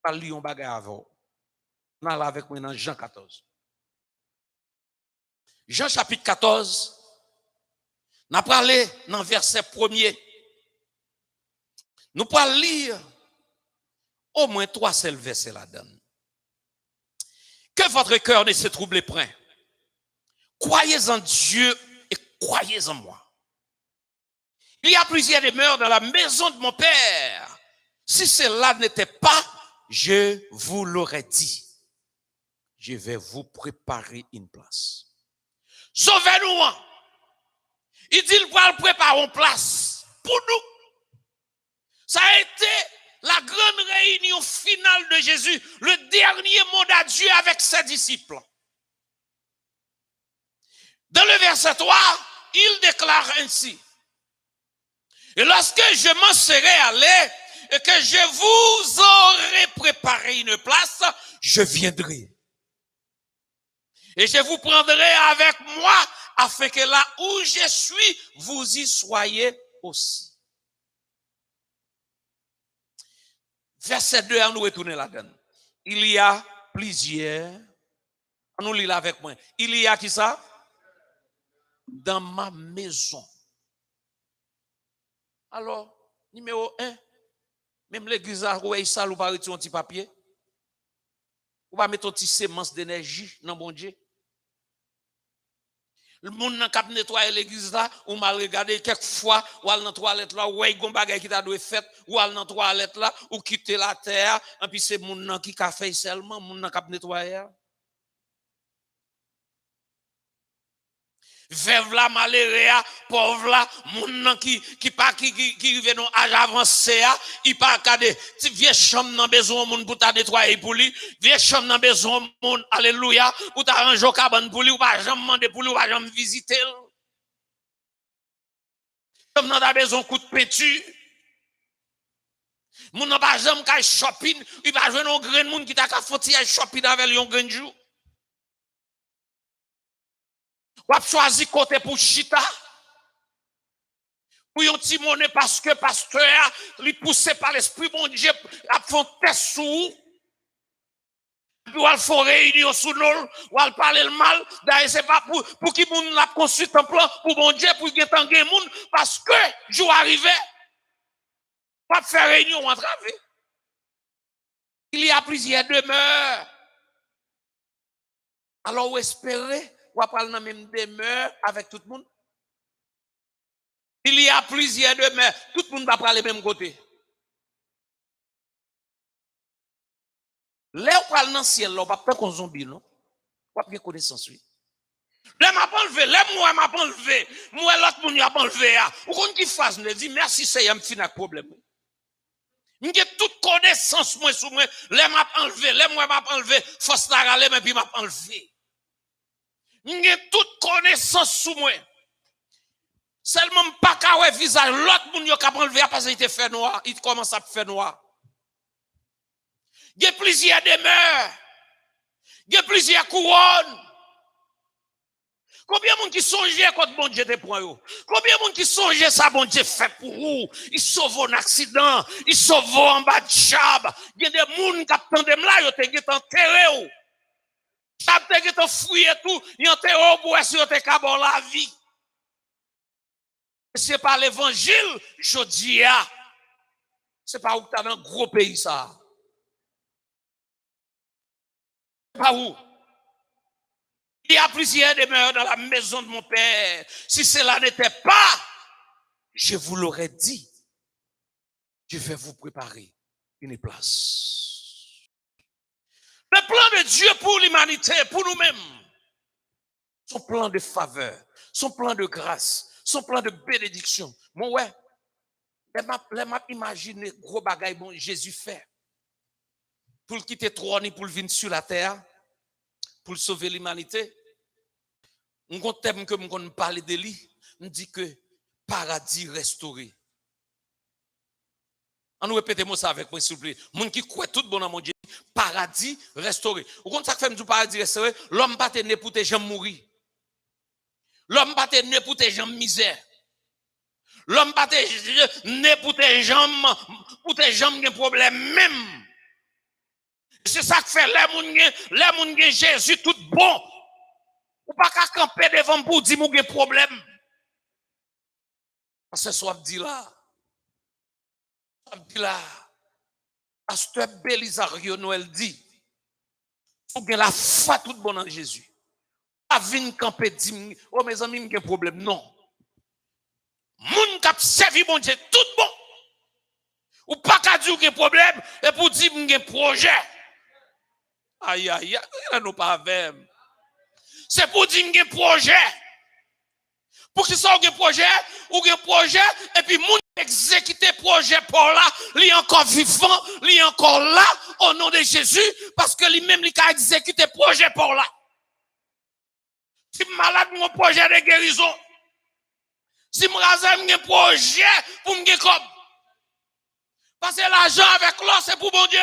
Pas lire un bagaille avant. On a là avec moi dans Jean 14. Jean chapitre 14. On a parlé dans verset 1er. Nous pouvons lire au moins 3 seuls versets là-dedans. Que votre cœur ne se trouble point. Croyez en Dieu et croyez en moi. Il y a plusieurs demeures dans la maison de mon Père. Si cela n'était pas, je vous l'aurais dit. Je vais vous préparer une place. Sauvez-nous. Il dit, il va préparer une place pour nous. Ça a été la grande réunion finale de Jésus, le dernier mot d'adieu avec ses disciples. Dans le verset 3, il déclare ainsi. Et lorsque je m'en serai allé et que je vous aurai préparé une place, je viendrai. Et je vous prendrai avec moi afin que là où je suis, vous y soyez aussi. Verset 2, on nous retourne là-dedans. Il y a plusieurs. On nous lit là avec moi. Il y a qui ça? Dans ma maison. Alors, numéro 1, même l'église a roué ça, ou pas retirer un petit papier. Ou pas mettre un petit sémence d'énergie dans mon Dieu. Le monde n'a qu'à nettoyer l'église là, ou mal regarder quelquefois, ou aller dans la toilette là, ou il y a un bagage qui t'a dû fait, ou aller dans la toilette là, ou quitter la terre, et puis c'est le monde qui a fait seulement, le monde n'a qu'à nettoyer. Veuve la malheureuse, pauvre la, moun qui rive dans âge avancé, il pas regarder, vieux chambre dans besoin moun pour ta nettoyer pour lui, vieux chambre dans besoin moun, alléluia, pour ta ranger cabane pour lui, ou pas jamais demander pour lui, ou pas jamais visiter. Comme dans ta besoin coup de peinture. Moun n'a pas jamais qu'à shopping, il va jouer un grand moun qui t'a qu'à faire shopping avec lui un grand jour. Ou a choisi côté pour chita. Pour yon ti monnaie parce que pasteur, lui poussé par l'esprit bon Dieu, a fait test sous. Puis ou a fait réunion sous nous, ou a parler le mal. D'ailleurs, c'est pas pour qui moun la consulte un plan pour bon Dieu, pour qu'il y ait moun, parce que, jour arrivé, pas faire réunion en travers. Il y a plusieurs demeures. Alors, vous espérez, ou parler dans la même demeure avec tout le monde? Il y a plusieurs demeures. Tout le monde va parler le même côté. Là, on parle dans le ciel, on va pas qu'on zombie, non? On va bien connaissance, oui. Là, m'a pas enlevé, là, moi, m'a pas enlevé. Moi, l'autre, moun m'a pas enlevé. Ou qu'on qui fasse, me dit, merci, c'est un fin avec problème. J'ai toute connaissance, moi, sous moi. Là, m'a pas enlevé, là, moi, m'a pas enlevé. Force la râler, mais puis m'a pas enlevé. J'ai toute connaissance sous moi. Seulement pas qu'à visage l'autre moun yo ka enlever parce qu'il était fait noir, il commence à faire noir. Il y a plusieurs demeures. Il y a plusieurs couronnes. Combien de monde qui songeait quand bon Dieu te prend yo? Combien de monde qui songeait ça bon Dieu fait pour vous? Il sauve un accident, il sauve en bas de chab. Il y a des monde qui attendent là, yo te enterré. Chab te fouillé tout, il enterré au bois si yo te kabon la vie. C'est pas l'évangile, je dis, c'est pas où tu as dans un gros pays ça. C'est pas où. Il y a plusieurs demeures dans la maison de mon Père. Si cela n'était pas, je vous l'aurais dit. Je vais vous préparer une place. Le plan de Dieu pour l'humanité, pour nous-mêmes, son plan de faveur, son plan de grâce, son plan de bénédiction. Mon ouais, les m'a imaginé gros bagaille bon Jésus fait pour le quitter trône et pour le venir sur la terre, pour sauver l'humanité. On thème que on parle de lui, on dit que paradis restauré. On nous répète moi ça avec moi s'il vous plaît. Moun qui croit tout bon dans mon Dieu, paradis restauré. Vous comprenez ça fait du paradis restauré, l'homme pas né pour tes gens mourir. L'homme pas né pour tes gens misère. L'homme pas né pour tes jambes des problèmes même. C'est ça que fait les moun gen Jésus tout bon. Ou pas qu'à camper devant pour dire moun gen problème. Parce que soit dit là. Pasteur Belisario Noël dit, vous avez la foi toute bonne en Jésus. Pas venir camper dire, oh mes amis, il y a un problème. Non. Moun k'ap servi bon Dieu tout bon. Ou pas qu'à dire qu'il y a un problème et pour dire qu'il y a un projet. Aïe, aïe, aïe, nous pas avec. C'est pour dire qu'il y a un projet. Pour que ça ait un projet, ou un projet, et puis moun exécuter projet pour là, il est encore vivant, il est encore là, au nom de Jésus, parce que lui-même, il a exécuté projet pour là. Si malade, mon projet de guérison, si je rasais un projet pour me comme. Parce que l'argent avec l'or, c'est pour bon Dieu.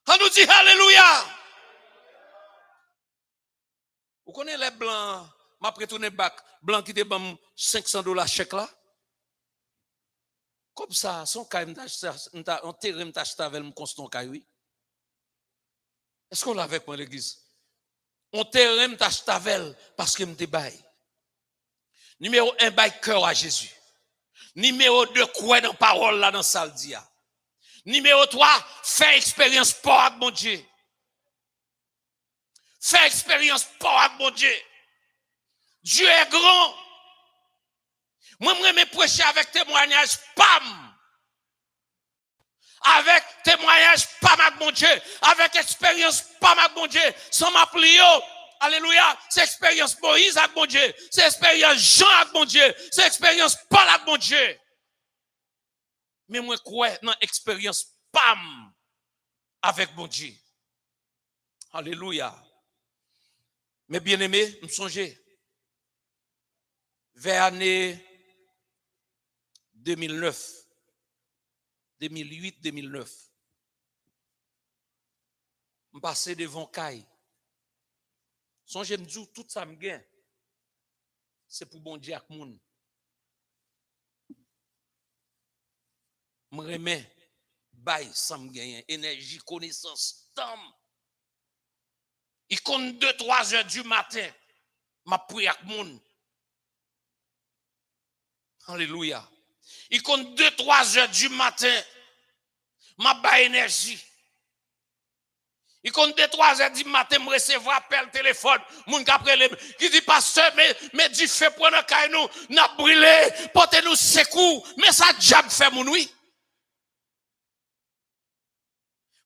On nous dit Alléluia. Vous connaissez les blancs, m'a retourné bac, blanc qui te bam $500 chèque là. Comme ça, son caille on terre m't'achète avec me constant caille oui. Est-ce qu'on l'a avec moi l'église? On terre m't'achète avec parce que m'te bail. Numéro 1 bail cœur à Jésus. Numéro 2 croire dans parole là dans salle dia. Numéro 3 faire expérience pour avec mon Dieu. Faire expérience pour avec mon Dieu. Dieu est grand. Moi, je me prêcher avec témoignage, pam. Avec témoignage, pam, avec mon Dieu. Avec expérience, pam, avec mon Dieu. Sans m'appeler, alléluia. C'est expérience Moïse avec mon Dieu. C'est expérience Jean avec mon Dieu. C'est expérience Paul avec mon Dieu. Mais moi, je crois dans expérience, pam, avec mon Dieu. Alléluia. Mais bien aimé, me songez. Vers l'année 2009, 2008, 2009, je passais devant Caille. Songez, me dis, tout ça me gagne. C'est pour bon Dieu avec moun. Je remets, bail, ça me gagne. Énergie, connaissance, temps. Il compte 2-3 heures du matin. Je prie avec moun. Alléluia. Il compte 2-3 heures du matin. Ma bas énergie. Il compte 2-3 heures du matin, me recevoir appel téléphone. Moun qui dit pasteur, mais du feu pour nous, car nous, n'a brûlé, portez-nous secours. Mais ça, diable fait mon oui.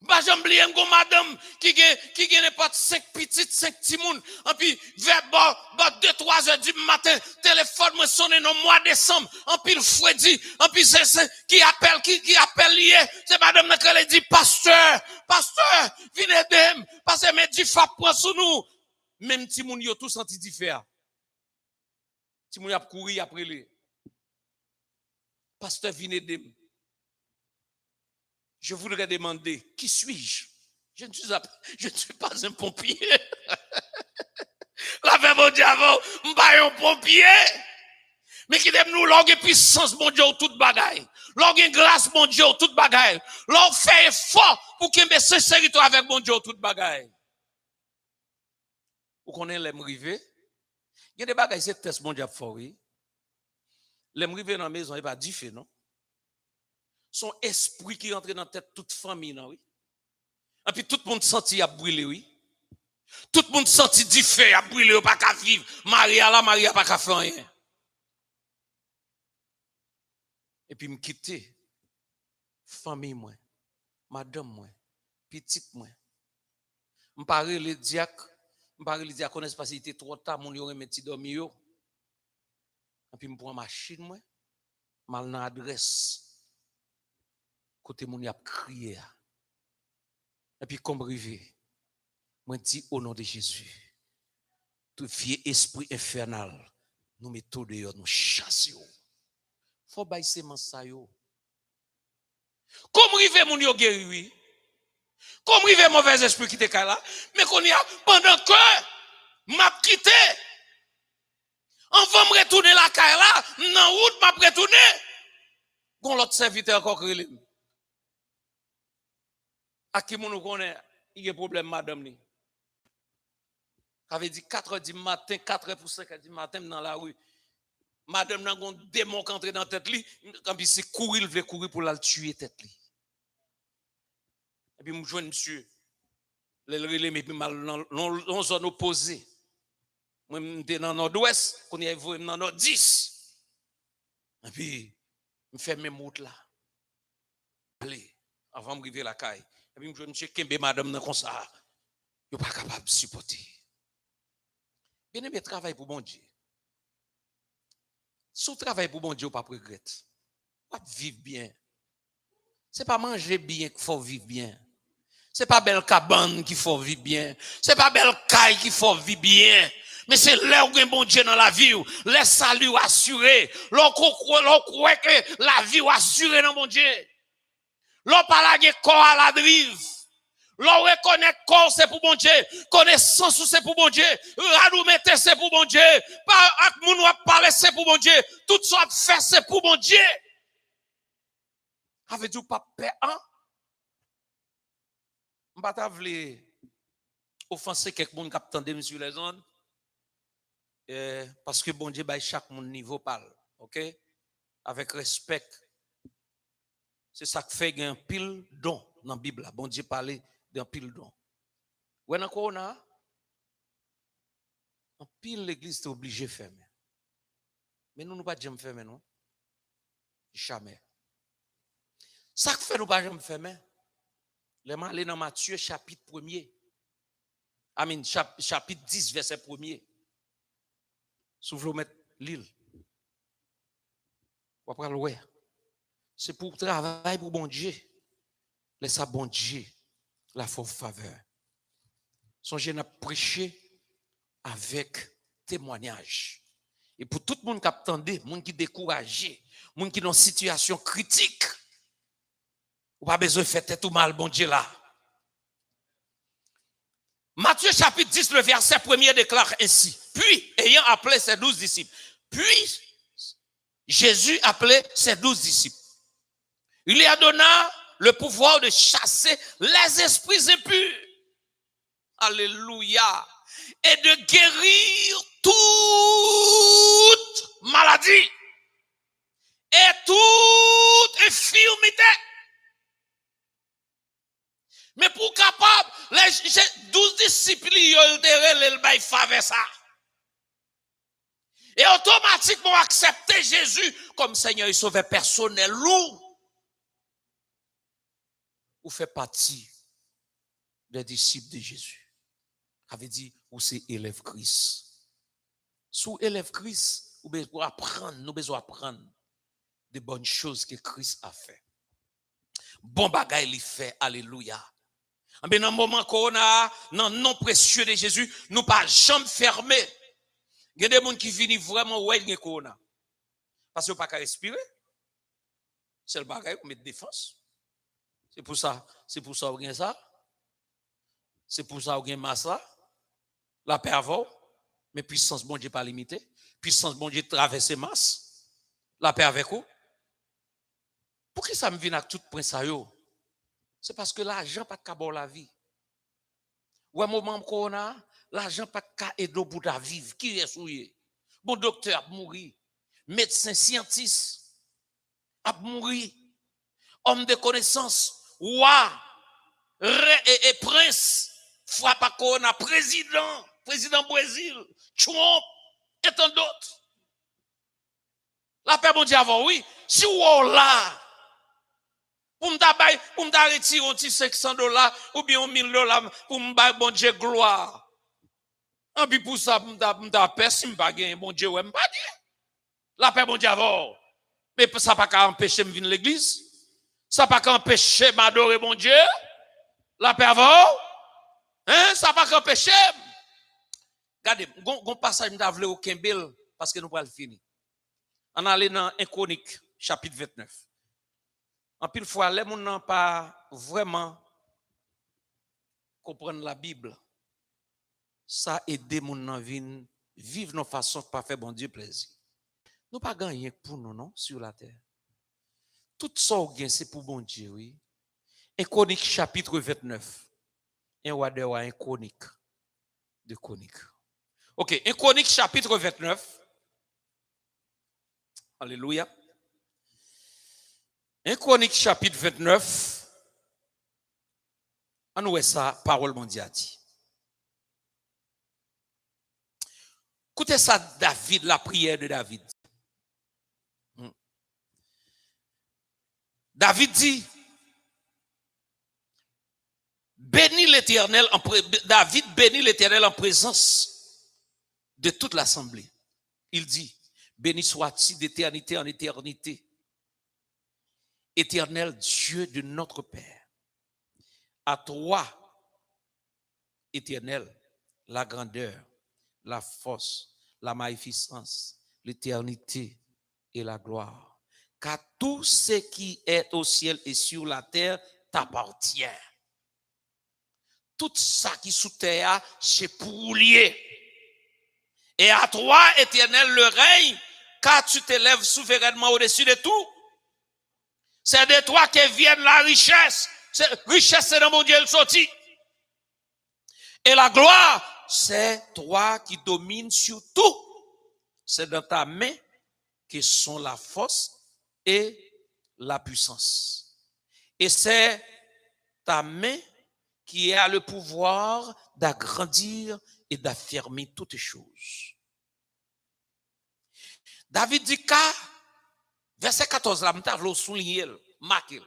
Bah, j'aime bien une madame qui gagne pas 5 petites, 5 petits moun. Et puis, vers 2-3 heures du matin, téléphone me sonne dans le mois de décembre. En puis, le fouet dit, en puis, c'est qui appelle lié. C'est madame qui dit, pasteur, venez aider, parce que mes dit, fa prend sous nous. Même petit moun yo tout senti différent. Petit moun y a couru après lui. Pasteur, venez aider. Je voudrais demander, qui suis-je? Je ne suis pas un pompier. La femme mon Dieu avant, je ne suis pas un pompier. Mais qui aime nous, l'on a puissance, mon Dieu, toute bagaille. L'on a grâce, mon Dieu, toute bagaille. L'on fait effort pour qu'il y ait sincérité avec mon Dieu, toute bagaille. Vous connaissez les m'rivé? Il y a des bagailles, c'est test, mon Dieu, fort, oui. Les m'rivé dans la maison, il n'y a pas différent, non? Son esprit qui entre dans la tête toute famille, non, oui. Et puis tout le monde senti à brûler, oui. Tout le monde senti du feu à brûler, pas qu'à vivre. Maria pas qu'à faire rien. Et puis me quitter, famille moi, madame moi, petit moi. M'pare le diacre, m'pare le diaconesse parce qu'il était trop tard, mon yo remet ti dormi yo. Et puis m'prend machine moi, mal dans adresse. Côté mon y a crié. Et puis comme rivé, moi dis au nom de Jésus, tout vieux esprit infernal, nous mettons dehors, nous chassons. Faut baisser man sa yo. Comme rivé mon yo guéri oui. Comme rivé mauvais esprit qui te là, mais qu'on y a pendant que m'a quitté. On va me retourner la caille là, dans route m'a retourner. Gon l'autre serviteur encore krelé. À qui moun connaît, il y a problème madame ni. Avait dit 4h du matin, 4h pour 5h du matin dans la rue. Madame nan gon démon qui entre dans tête li, quand il c'est courir, il veut courir pour la tuer tête li. Et puis me joindre monsieur. Le relé mais puis mal dans zone opposée. Moi m'étais dans nord-ouest, qu'on y a vu dans nord-10. Et puis me fait mes route là. Allez, avant de arriver la caille. Et puis je me suis dit, madame, comme ça, je ne suis pas capable de supporter. Bien aimé, travail pour bon Dieu. Si vous travaillez pour bon Dieu, vous ne regrettez pas. Vous vivre bien. Ce n'est pas manger bien qu'il faut vivre bien. Ce n'est pas belle cabane qu'il faut vivre bien. Ce n'est pas belle caille qu'il faut vivre bien. Mais c'est là où il y a bon Dieu dans la vie. Les saluts assurés. L'on croit que la vie est assurée dans bon Dieu. L'on parle de corps à la drive. L'on reconnaît corps c'est pour bon Dieu. Connaissance c'est pour bon Dieu. Radou mette c'est pour bon Dieu. Pas moun parler c'est pour bon Dieu. Tout ça fait c'est pour bon Dieu. Avez-vous pas peur hein? M'pa vle offenser quelqu'un moun k'ap tande sur les ondes. Parce que bon Dieu bay chaque monde niveau parle. OK? Avec respect. C'est ça qui fait un pile don dans la Bible. Bon Dieu parlait d'un pile don. Ou encore on a un pile l'église est obligée de fermer. Mais nous ne pas jamais fermer non. Jamais. Ça qui fait nous pas jamais fermer. Les aller dans Matthieu chapitre 1er. Amen chapitre 10 verset 1er. Si vous voulez mettre l'île. On va prendre c'est pour travailler pour bon Dieu. Laissez bon Dieu la faveur. Songez à prêcher avec témoignage. Et pour tout le monde qui attendait, le monde qui est découragé, le monde qui est dans une situation critique, vous n'avez pas besoin de faire tout mal, bon Dieu là. Matthieu chapitre 10, le verset 1er déclare ainsi. Puis, ayant appelé ses 12 disciples, puis Jésus appelait ses 12 disciples. Il lui a donné le pouvoir de chasser les esprits impurs. Alléluia. Et de guérir toute maladie et toute infirmité. Mais pour capable, les 12 disciples, ils faveur ça. Et automatiquement accepter Jésus comme Seigneur et Sauveur personnel. Ou fait partie des disciples de Jésus. Avait dit, ou c'est élève Christ. Sous élève Christ, ou besoin apprendre, nous besoin apprendre des bonnes choses que Christ a fait. Bon bagay il fait, alléluia. Mais dans le moment qu'on a, dans le nom précieux de Jésus, nous pas jamais fermé. Il y a des gens qui viennent vraiment ouais il corona. Parce que pas qu'à respirer. C'est le bagay pour mettre défense. C'est pour ça on gagne ça. C'est pour ça on gagne masse là. La paix avant, mais puissance bon Dieu pas limitée. Puissance bon Dieu traverser masse. La paix avec vous. Pour qui ça me vient avec tout prince yo? C'est parce que l'argent pas qu'à la vie. Ou un moment qu'on a, l'argent pas qu'à aider pour ta vivre. Qui est souillé? Bon docteur a mouru. Médecin scientiste a mouru. Homme de connaissance, roi et prince, frappe à corona, président Brésil, Trump, et tant d'autres. La paix bon Dieu avant, oui. Si vous là, Pour me retirer un petit $500 ou bien $1000 pour me bailler bon Dieu gloire. En puis pour ça, m'da paix si m'pa gagner bon Dieu ouais m'pa gagner. La paix bon Dieu avant. Mais ça pas qu'à empêcher me venir l'église. Ça pas qu'à empêcher m'adorer bon Dieu. La paix avant. Hein, ça pas qu'à empêcher. Regardez, gon passage m'da vle au Kembel parce que nous pas le finir. On aller dans 1 Chronique chapitre 29. En pile fois les gens n'ont pas vraiment comprendre la Bible. Ça aide les gens à vivre nos façons pas faire bon Dieu plaisir. Nous pas gagner pour nous non sur la terre. Tout ça gain c'est pour bon Dieu oui. 1 Chronique chapitre 29. Un Chronique de Chronique. OK, 1 Chronique chapitre 29. Alléluia. 1 Chronique chapitre 29. On voit ça parole mondiale dit. Écoutez ça David, la prière de David. David dit, David bénit l'Éternel en présence de toute l'assemblée. Il dit, béni soit-il d'éternité en éternité, Éternel Dieu de notre Père. À toi, Éternel, la grandeur, la force, la magnificence, l'éternité et la gloire. Car tout ce qui est au ciel et sur la terre t'appartient. Tout ça qui sous terre, c'est pour lier. Et à toi, Éternel, le règne, car tu t'élèves souverainement au-dessus de tout. C'est de toi que vient la richesse. Richesse, c'est dans mon Dieu le sorti. Et la gloire, c'est toi qui domines sur tout. C'est dans ta main que sont la force et la puissance. Et c'est ta main qui a le pouvoir d'agrandir et d'affirmer toutes choses. David dit car, verset 14 là, je souligner, marquer.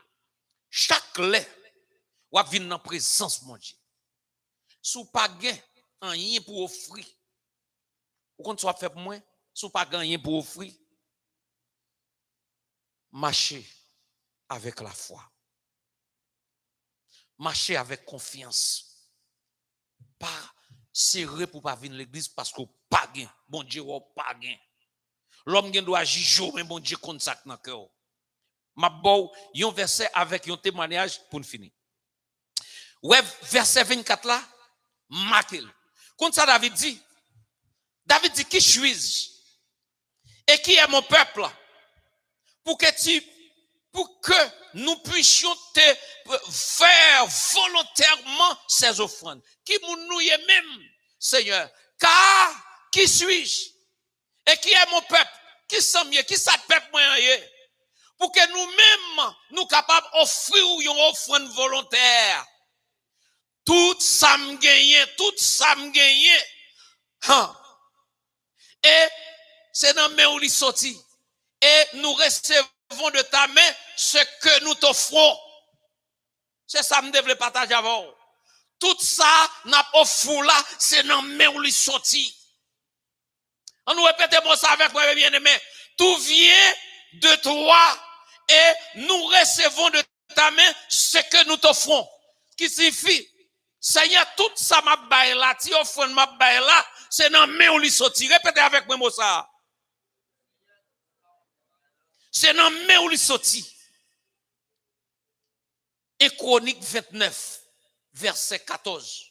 Chaque lait, ou vient dans la présence de mon Dieu. Sous pas gain, rien pour offrir. Ou quand tu vas faire pour moi, sous pas rien pour offrir. Marcher avec la foi. Marcher avec confiance. Pas serré pour pas venir à l'église parce qu'on pas gain. Bon Dieu, ou pas gain. L'homme doit agir, mais bon Dieu compte ça dans le cœur. Ma bon, yon verset avec un témoignage pour nous finir. Ouais, verset 24 là, marqué. Comme ça, David dit, qui suis-je? Et qui est mon peuple? Pour que nous puissions te faire volontairement ces offrandes. Qui nous y est même, Seigneur? Car, qui suis-je? Et qui est mon peuple? Qui sont mieux? Qui ça peuple moyen? Pour que nous-mêmes, nous capables d'offrir une offrande volontaire. Tout ça me gagne. Et c'est dans main où il sorti. Et nous recevons de ta main ce que nous t'offrons. C'est ça que je devais partager avant. Tout ça, n'a offert là, c'est dans main où il sorti. On nous répète moi ça avec moi, bien aimé. Tout vient de toi et nous recevons de ta main ce que nous t'offrons. Qui signifie, Seigneur, tout ça m'a baillé là, tu offres m'a baillé là, c'est dans main où il sorti. Répétez avec moi ça. C'est dans main où il sorti. Et Chronique 29, verset 14.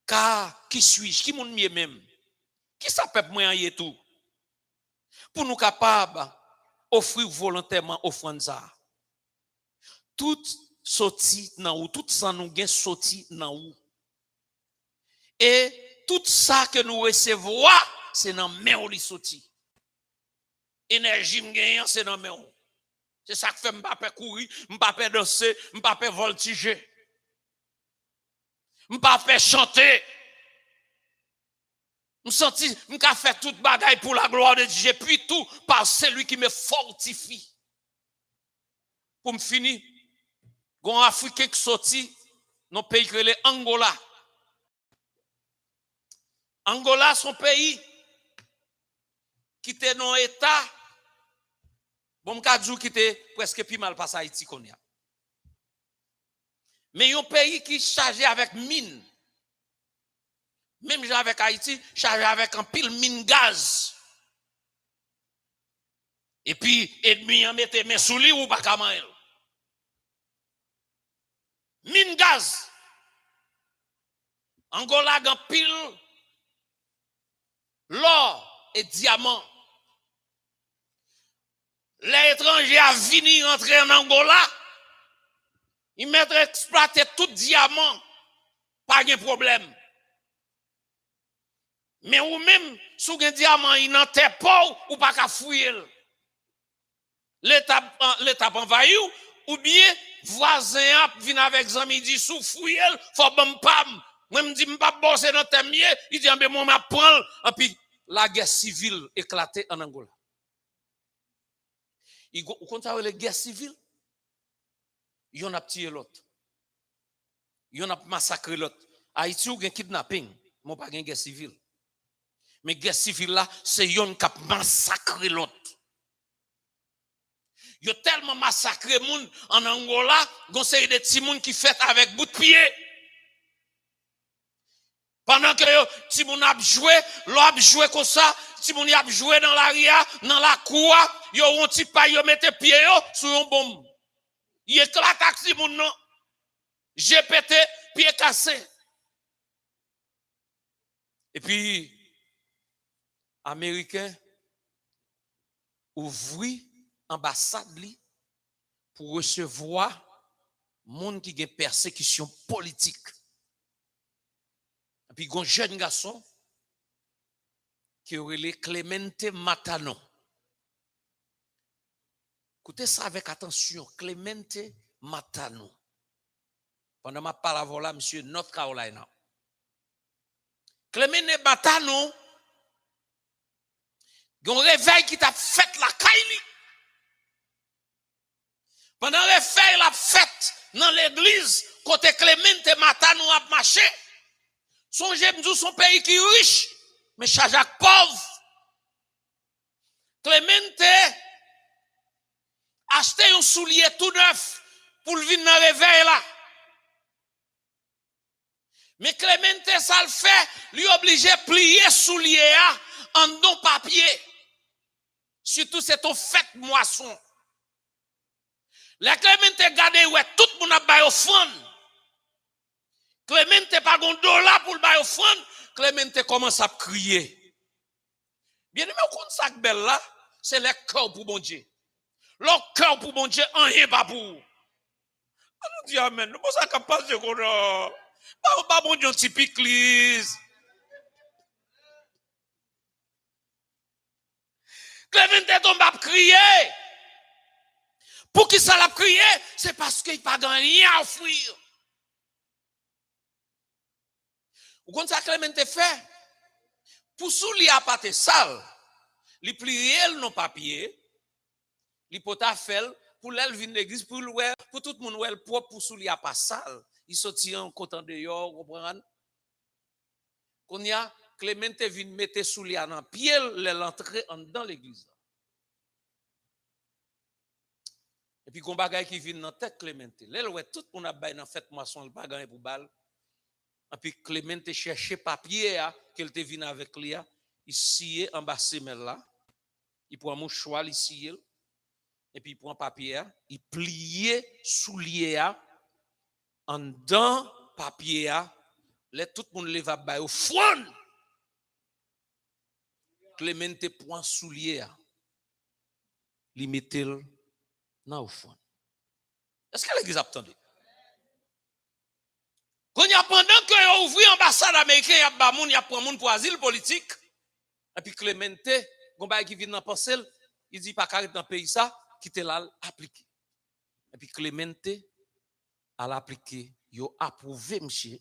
Car qui suis-je? Qui m'en mieux même? Qui s'appelle moi et tout? Pour nous capables offrir volontairement offrande ça. Tout sorti dans où, tout ça nous gain sorti dans où. Et tout ça que nous recevons, c'est dans main où il sorti. Énergie m'gagne, c'est dans main où. C'est ça que fait m'pas courir, m'pas danser, m'pas voltiger. M'pas chanter. M'pas faire toute bagaille pour la gloire de Dieu, puis tout par celui qui me fortifie. Pour me finir, gon Africain qui sorti dans pays que les Angola. Angola son pays qui était dans état bon m'ka qui était presque plus mal passé Haïti qu'on y a. Mais un pays qui chargé avec mine. Même avec Haïti, chargé avec un pile mine gaz. Et puis, ennemi en mette mes sous lui ou pas comment elle. Mine gaz. Angola gan pile l'or et diamant. Les étrangers à venir entrer en Angola, ils mettent exploiter tout diamant, pas de problème. Mais ou même, sous un diamant, il n'en terre pas ou pas qu'à fouiller. L'État envahi ou bien, voisin vient avec zami dit sous fouiller, faut bon pam. Moi me dit m'pas bosser dans termier, il dit mais moi m'apprend et puis la guerre civile éclaté en Angola. Il compte les guerres civiles. Il y en a tué l'autre. Il y en a massacré l'autre. Haïti ou gen kidnapping, mon pas gen guerre civile. Mais guerre civile là, c'est yon qui a massacré l'autre. Il y a tellement massacré moun en Angola, gon c'est des petits moun qui fait avec bout de pied. Pendant que ti moun a joué, l'on joué comme ça, ti moun a joué dans l'aria, dans la cour, yo on ti pa yo mette pied yo sur un bombe. Il éclate taxi moun non. GPT pied cassé. Et puis américain ouvri ambassade li pour recevoir monde qui a persécution politique. Et puis un jeune garçon qui aurait les Clemente Matano. Écoutez ça avec attention, Clemente Matano. Pendant ma parole là, monsieur North Carolina. Clemente Matano, un réveil qui t'a fait la caille. Pendant le réveil la fête dans l'église, côté Clemente Matano a marché. Songez m'dou son pays qui est riche, mais Chajak pauvre. Clemente acheté un soulier tout neuf pour le venir dans le réveil là. Mais Clemente ça le fait, lui obligé plier soulier en don papier. Surtout c'est au fait moisson. La Clemente gade ouais tout le monde a bay offrande. Clemente pas un dollar pour le bay offrande, Clemente commence à crier. Bien aimé, on ça belle là, c'est le cœur pour bon Dieu. Le cœur pour bon Dieu, rien pas pour. On dit amen. Nous pas ça capable de qu'on pas bon Dieu typique lise. Clemente tombe à crier. Pour qui ça l'a crié? C'est parce qu'il n'a pas rien à offrir. Vous comprenez ça Clemente fait? Pour soulier à pâté sale, il plié non papier, il pota fait pour l'elle venir l'église pour tout le monde ouais propre pour soulier à pas sale. Il sorti en content dehors, comprendre? Qu'on y a Clemente vient mettre soulier dans pied l'entrée dans l'église. Et puis, qu'on bagaille qui vient dans tête Clemente. Là, ouais, tout le monde a baillé dans fête moisson, le bagaille pour balle. Et puis, Clemente cherchait papier, qu'elle te vient avec lui, il scie en bas semelle là. Il prend un mouchoir, il scie. Et puis, il prend papier, il plie soulier en dans papier. Là, tout le monde lève à baille au front. Clemente prend soulier. Il mettait dans au fond. Est-ce que l'église a entendu? Quand il y a pendant que y a ouvert l'ambassade américaine, il y a pris moun pour asile politique. Et puis Clemente, gomba qui vient dans penser, il dit pas carré dans le pays ça, quitte là appliquer. Et puis Clemente a l'appliqué, il a approuvé monsieur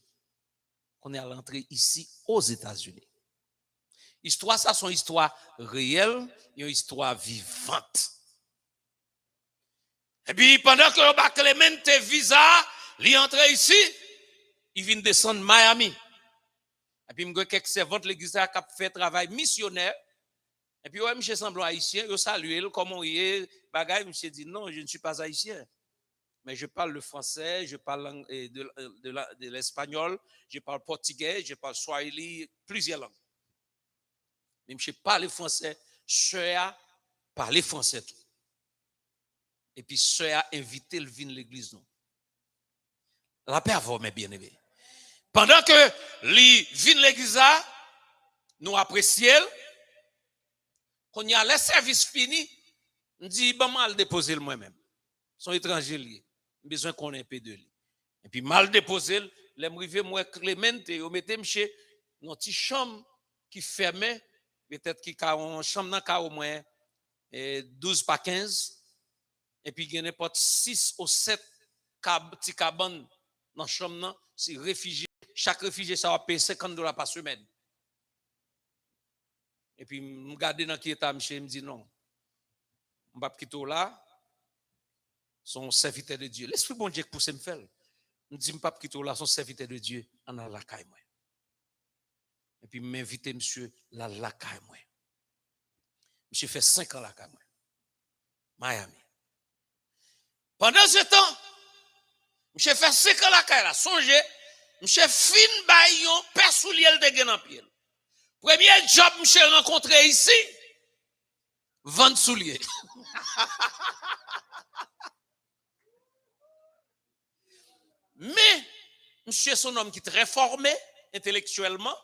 qu'on est à l'entrée ici aux États-Unis. Histoire ça son histoire réelle, une histoire vivante. Et puis, pendant que ba Clemente visa, il entre ici, il vient descendre Miami. Et puis, je quelques servantes l'église qui a fait travail missionnaire. Et puis, ouais, monsieur semble haïtien, je salue, comment il est, bagaille, monsieur dit non, je ne suis pas haïtien. Mais je parle le français, je parle de l'espagnol, je parle portugais, je parle swahili, plusieurs langues. Mais je parle français, soeur parle français tout. Et puis, soeur a invité le vin l'église. La paix à vous, mes bien-aimés. Pendant que les vin l'église, nous apprécions, quand il y a les services finis, on dit, ben, mal déposer le moi-même. Son étranger lié. Besoin qu'on ait un peu de lui. Et puis, mal déposé, les m'rivé, moi, Clémente, et on mettait chez une petite chambre qui fermait, peut-être qui a une chambre dans au moins 12 par 15. Et puis, il y a n'importe 6 ou 7 petits cabanes dans la chambre, c'est réfugié. Chaque réfugié, ça va payer $50 par semaine. Et puis, je regarde dans qui état, monsieur, me dit non. Je ne vais pas quitter là. Son serviteur de Dieu. L'esprit bon Dieu pour me faire. Je ne dis pas quitter là, son serviteur de Dieu en a la caille moi. Et puis, m'invite monsieur la caille moi. Monsieur fait 5 ans la caille moi. Miami. Pendant ce temps, monsieur fait 5 ans la caille là. Songez, monsieur fin baillon, père soulier de gen en pied. Premier job, monsieur rencontré ici, vendre soulier. Mais, monsieur est un homme qui est très formé intellectuellement,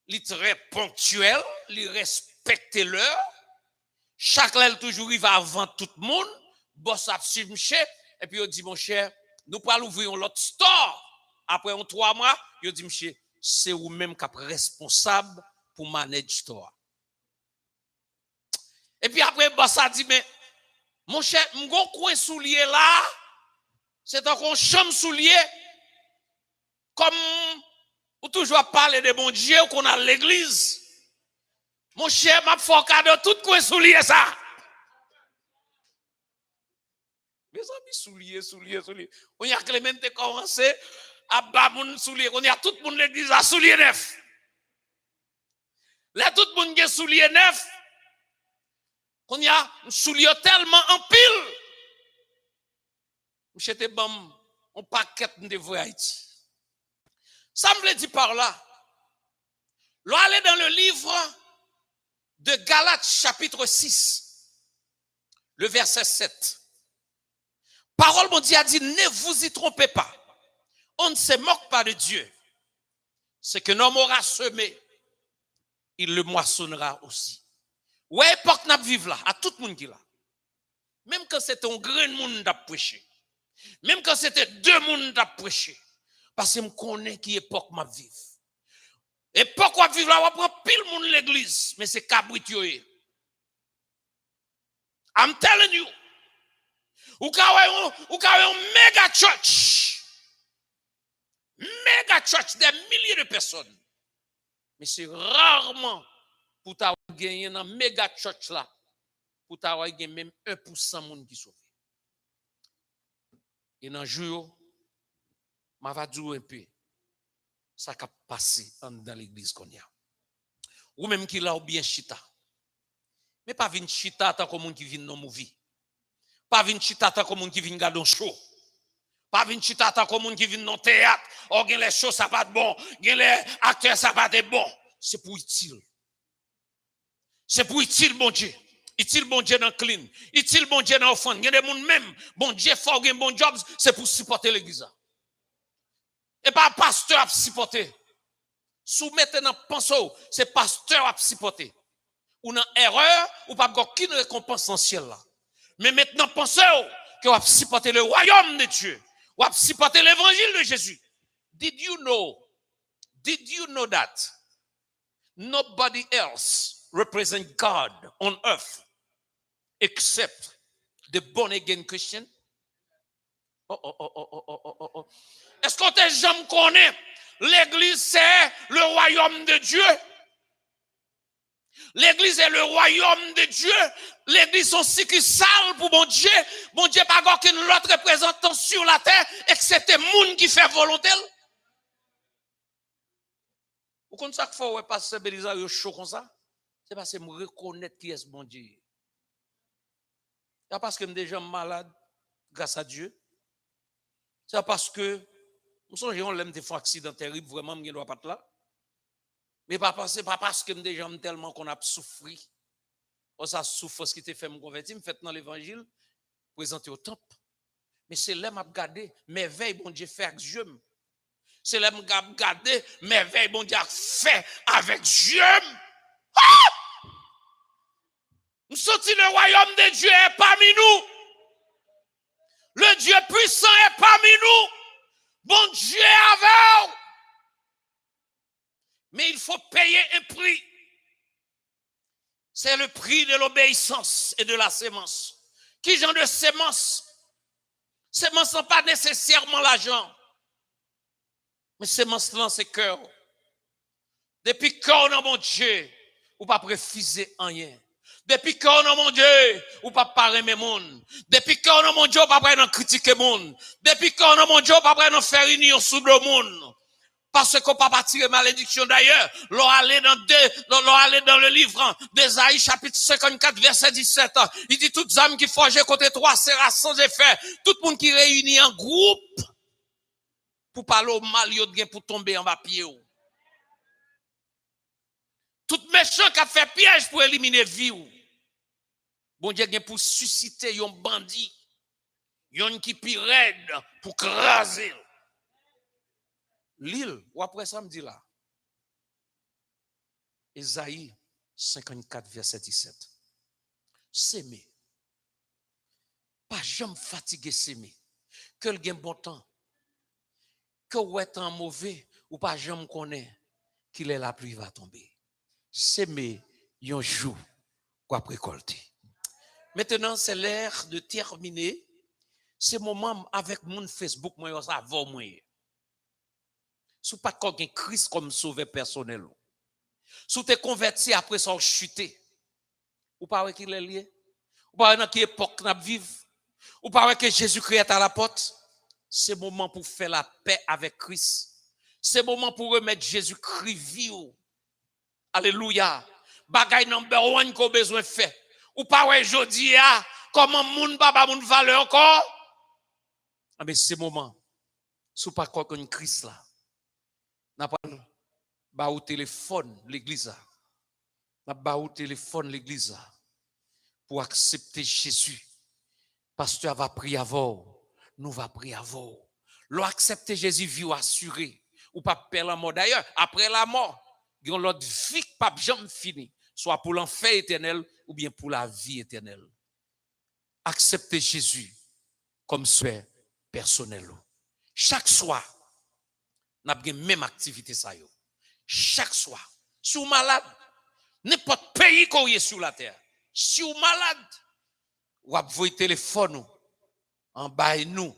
il est très ponctuel, il respecte l'heure. Chaque lèvre toujours il va avant tout le monde. Boss a suivi monsieur. Et puis il dit, mon cher, nous allons ouvrir l'autre store. Après 3 mois, il dit, monsieur, c'est vous-même qui êtes responsable pour manager store. Et puis après, boss a dit, mais mon cher, mon coin soulier là, c'est un chambre soulier. Comme ou toujours parler de bon Dieu qu'on a l'église. Mon cher, m'a fait cadeau tout coin soulier ça. Mes amis, soulier. On y a Clémente commencé à bas mon soulier. On y a tout le monde l'église à soulier neuf. Là, tout le monde qui soulier neuf. On y a soulier tellement en pile. J'étais bon, on paquet de voyages Haïti. Ça me dit par là. L'on allait dans le livre de Galates chapitre 6, le verset 7. Parole mon Dieu a dit, ne vous y trompez pas. On ne se moque pas de Dieu. Ce que l'homme aura semé, il le moissonnera aussi. Ouais, époque n'a vivre là, à tout le monde qui là. Même quand c'était un grand monde d'à prêcher. Même quand c'était 2 mondes d'à prêcher. Parce que je connais qui époque m'a vivre. Époque où vivre là, on prend pile monde l'église, mais c'est cabritioé. I'm telling you. Ou ka un méga church. Méga church des milliers de personnes. Mais c'est rarement pour ta gagner dans méga church là. Pour ta gagner même 1% de monde qui sauve. Et dans le jour, je vais dire un peu ça qui a passé dans l'église qu'on y a. Ou même qui l'a ou bien chita. Mais pas vin chita tant comme qui vient dans movie. Pas vin chita tant comme qui vient garder un show. Pas vin chita tant comme qui vient dans théâtre. Oh, gen les shows ça pas de bon, gen les acteurs ça pas de bon. C'est pour utile. C'est pour utile bon Dieu. Utile bon Dieu dans clean. Utile bon Dieu dans offrande. Gen des monde même bon Dieu faut gen bon job, c'est pour supporter l'église. Et pas pasteur à supporter. Soumettez dans pensée, c'est pasteur à supporter. Ou dans erreur, ou pas aucune récompense en ciel là. Mais maintenant pensez que vous avez supporté le royaume de Dieu. Vous avez supporté l'évangile de Jésus. Did you know that nobody else represents God on earth except the born again Christian? Oh. Est-ce que tes gens connaissent l'église c'est le royaume de Dieu? L'église est le royaume de Dieu. L'église sont succursale pour mon Dieu. Mon Dieu pas aucun autre représentant sur la terre, excepté monde qui fait volonté. Vous comprenez ça qu'il faut passer Bélisa yo chaud comme ça? C'est parce que je reconnais qui est mon Dieu. C'est parce que je suis déjà malade, grâce à Dieu. C'est parce que, nous sommes gens qui fait un accident terrible, vraiment, je ne dois pas être là. Mais pas parce que je suis déjà tellement qu'on a souffert. Ça souffre ce qui te fait me convertir, me fait dans l'évangile, présenter au temple. Mais c'est là que je regarde, merveille, bon Dieu, fait avec Dieu. C'est là que je regarde, merveille, bon Dieu, fait avec Dieu. Ah! Nous sortis le royaume de Dieu est parmi nous. Le Dieu puissant est parmi nous. Bon Dieu est avec nous. Mais il faut payer un prix. C'est le prix de l'obéissance et de la sémence. Qui genre de sémence? Sémence n'est pas nécessairement l'argent. Mais sémence là, c'est cœur. Depuis qu'on a mon Dieu, ou pas refuser rien. Depuis qu'on a mon Dieu, ou pas parler mes monde. Depuis qu'on a mon Dieu, ou pas critiquer monde. Depuis qu'on a mon Dieu, ou pas faire union sous le monde. Parce qu'on ne peut pas tirer malédiction d'ailleurs. L'on allait dans le livre d'Ésaïe, chapitre 54, verset 17. Il dit, toutes âmes qui forgent côté 3 sera sans effet. Tout le monde qui réunit en groupe pour parler au mal, pour tomber en bas pied. Tout méchant qui a fait piège pour éliminer vie. Bon Dieu pour susciter un bandit. Un qui pi raide pour craser. L'île, ou après ça me dit là. Ésaïe 54, verset 17. S'aimer. Pas jamais fatigué s'aimer. Que le gain bon temps. Que ou est en mauvais, ou pas jamais connaît qu'il est la pluie va tomber. S'aimer, un jour, quoi récolter. Maintenant, c'est l'heure de terminer. Ce moment avec mon Facebook, moi, ça va moi. Si pas qu'on a Christ comme sauveur personnel. Si tu es converti après ça, chuté. Ou pas qu'il est lié. Ou pas dans quelle époque nous vivons. Ou pas que Jésus-Christ est à la porte. C'est le moment pour faire la paix avec Christ. C'est le moment pour remettre Jésus-Christ vivre. Alléluia. Bagay number one qu'on a besoin de faire. Ou pas ouais jodi comment moun baba moun valeur encore. Ah mais c'est le moment. Si pas quoi qu'on Christ là. N'a pas ba au téléphone l'église. N'a ba au téléphone l'église pour accepter Jésus. Pasteur va prier avant, nous va prier avant. L'on accepte Jésus vie assuré ou pas perdre la mort. D'ailleurs, après la mort, il y a l'autre vie qui pas jamais fini, soit pour l'enfer éternel ou bien pour la vie éternelle. Acceptez Jésus comme soeur personnel. Chaque soir, nous avons même activité ça yo. Chaque soir, si vous êtes malade, n'importe pays qu'on est sur la terre, si vous êtes malade, ou avez téléphone en bas nous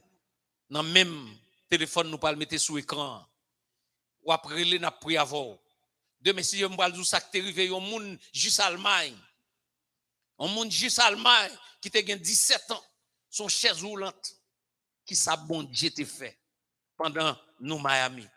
dans même téléphone nous pas le mettre sur écran ou après les n'a pris avant demain si je me dis ça qui arrivé un monde juste Allemagne qui te gagne 17 ans son chaise roulante qui ça bon Dieu te fait pendant nous Miami.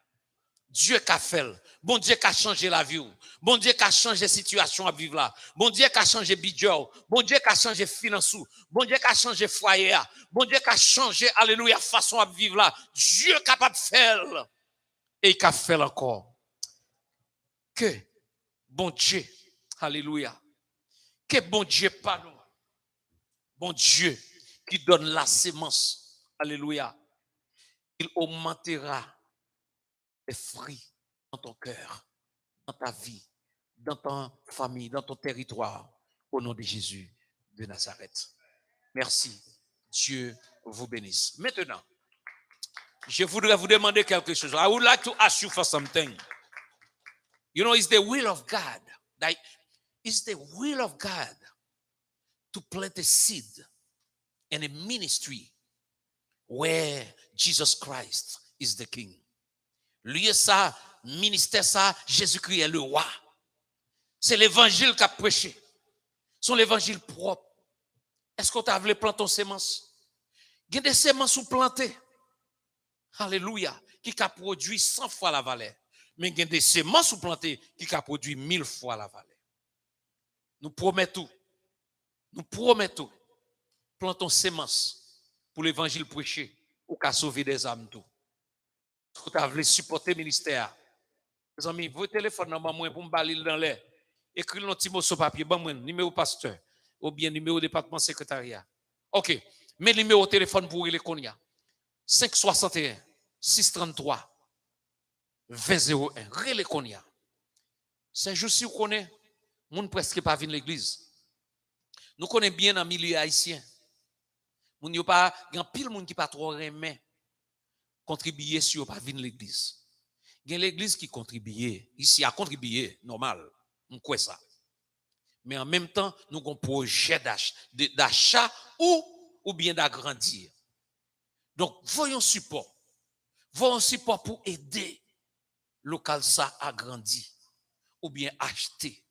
Dieu qui a fait, bon Dieu qui a changé la vie, bon Dieu qui a changé la situation à vivre là, bon Dieu qui a changé budget, bon Dieu qui a changé finance, bon Dieu qui a changé foyer, bon Dieu qui a changé, alléluia, façon à vivre là. Dieu est capable de faire et qui a fait encore. Que bon Dieu, alléluia, que bon Dieu pardon, bon Dieu qui donne la sémence, alléluia, il augmentera les fruits dans ton cœur, dans ta vie, dans ta famille, dans ton territoire, au nom de Jésus de Nazareth. Merci. Dieu vous bénisse. Maintenant, je voudrais vous demander quelque chose. I would like to ask you for something. You know, it's the will of God. It's the will of God to plant a seed in a ministry where Jesus Christ is the King. Lui et ça, ministère ça, Jésus-Christ est le roi. C'est l'évangile qu'a prêché. C'est l'évangile propre. Est-ce qu'on t'a voulu planter ton sémence? Il y a des semences ou plantées. Alléluia. Qui a produit 100 fois la valeur. Mais il y a des semences ou plantées qui a produit 1000 fois la valeur. Nous promettons. Nous promettons. Plantons semences pour l'évangile prêché ou qu'à sauver des âmes tout. Vous avez supporter le ministère. Les amis, vos téléphones dans moi pour me balayer dans l'air. Écrivez le petit mot sur papier, bon moi, numéro pasteur ou bien numéro département secrétariat. OK. Mais numéro téléphone pour les Konya. 561 633 2001. Relais Konya. C'est juste si vous connaissez, moun presque pas venir l'église. Nous connaissons bien dans le milieu haïtien. Moun yo pas, il y a pile moun qui pas trop remet contribuer si yo pas venir l'église. Il y a l'église qui contribue, ici a contribué, normal, on croit ça. Mais en même temps, nous avons un projet d'achat ou bien d'agrandir. Donc, voyons support pour aider local ça à grandir ou bien acheter.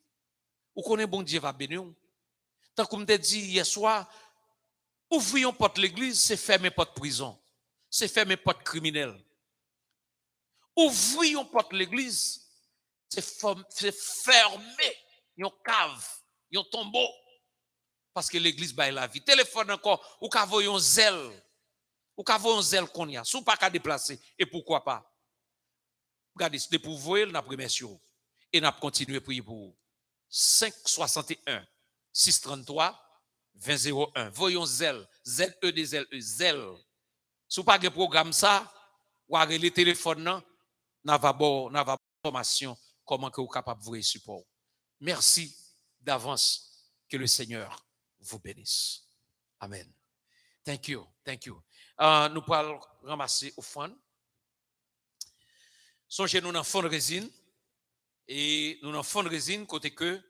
Vous connaissez bon Dieu va bénir. Tant comme je dit hier soir, ouvrir porte l'église, c'est fermer porte prison, c'est fermer porte criminel. Ouvrir porte l'église, c'est fermer une cave, un tombeau. Parce que l'église baille la vie. Téléphone encore, ou qu'à voyer un zèle. Ou qu'à voyer un zèle qu'on y a. Sous pas qu'à déplacer. Et pourquoi pas? Regardez, c'est pour vous, n'a prémission. Et n'a continué à prier pour vous. 561 633 2001. Voyons zèle. Z-E-D-Z-E. Zèle. Sous pas de programme ça, ou à les téléphones, n'a pas information comment que vous capable de vous support. Merci d'avance. Que le Seigneur vous bénisse. Amen. Thank you. Nous allons ramasser au fond. Songez-nous dans le fond de résine. Et nous dans le fond de résine, côté que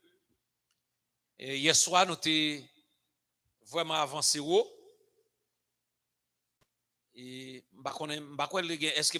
hier soir, nous avons vraiment avancé haut. Et est-ce que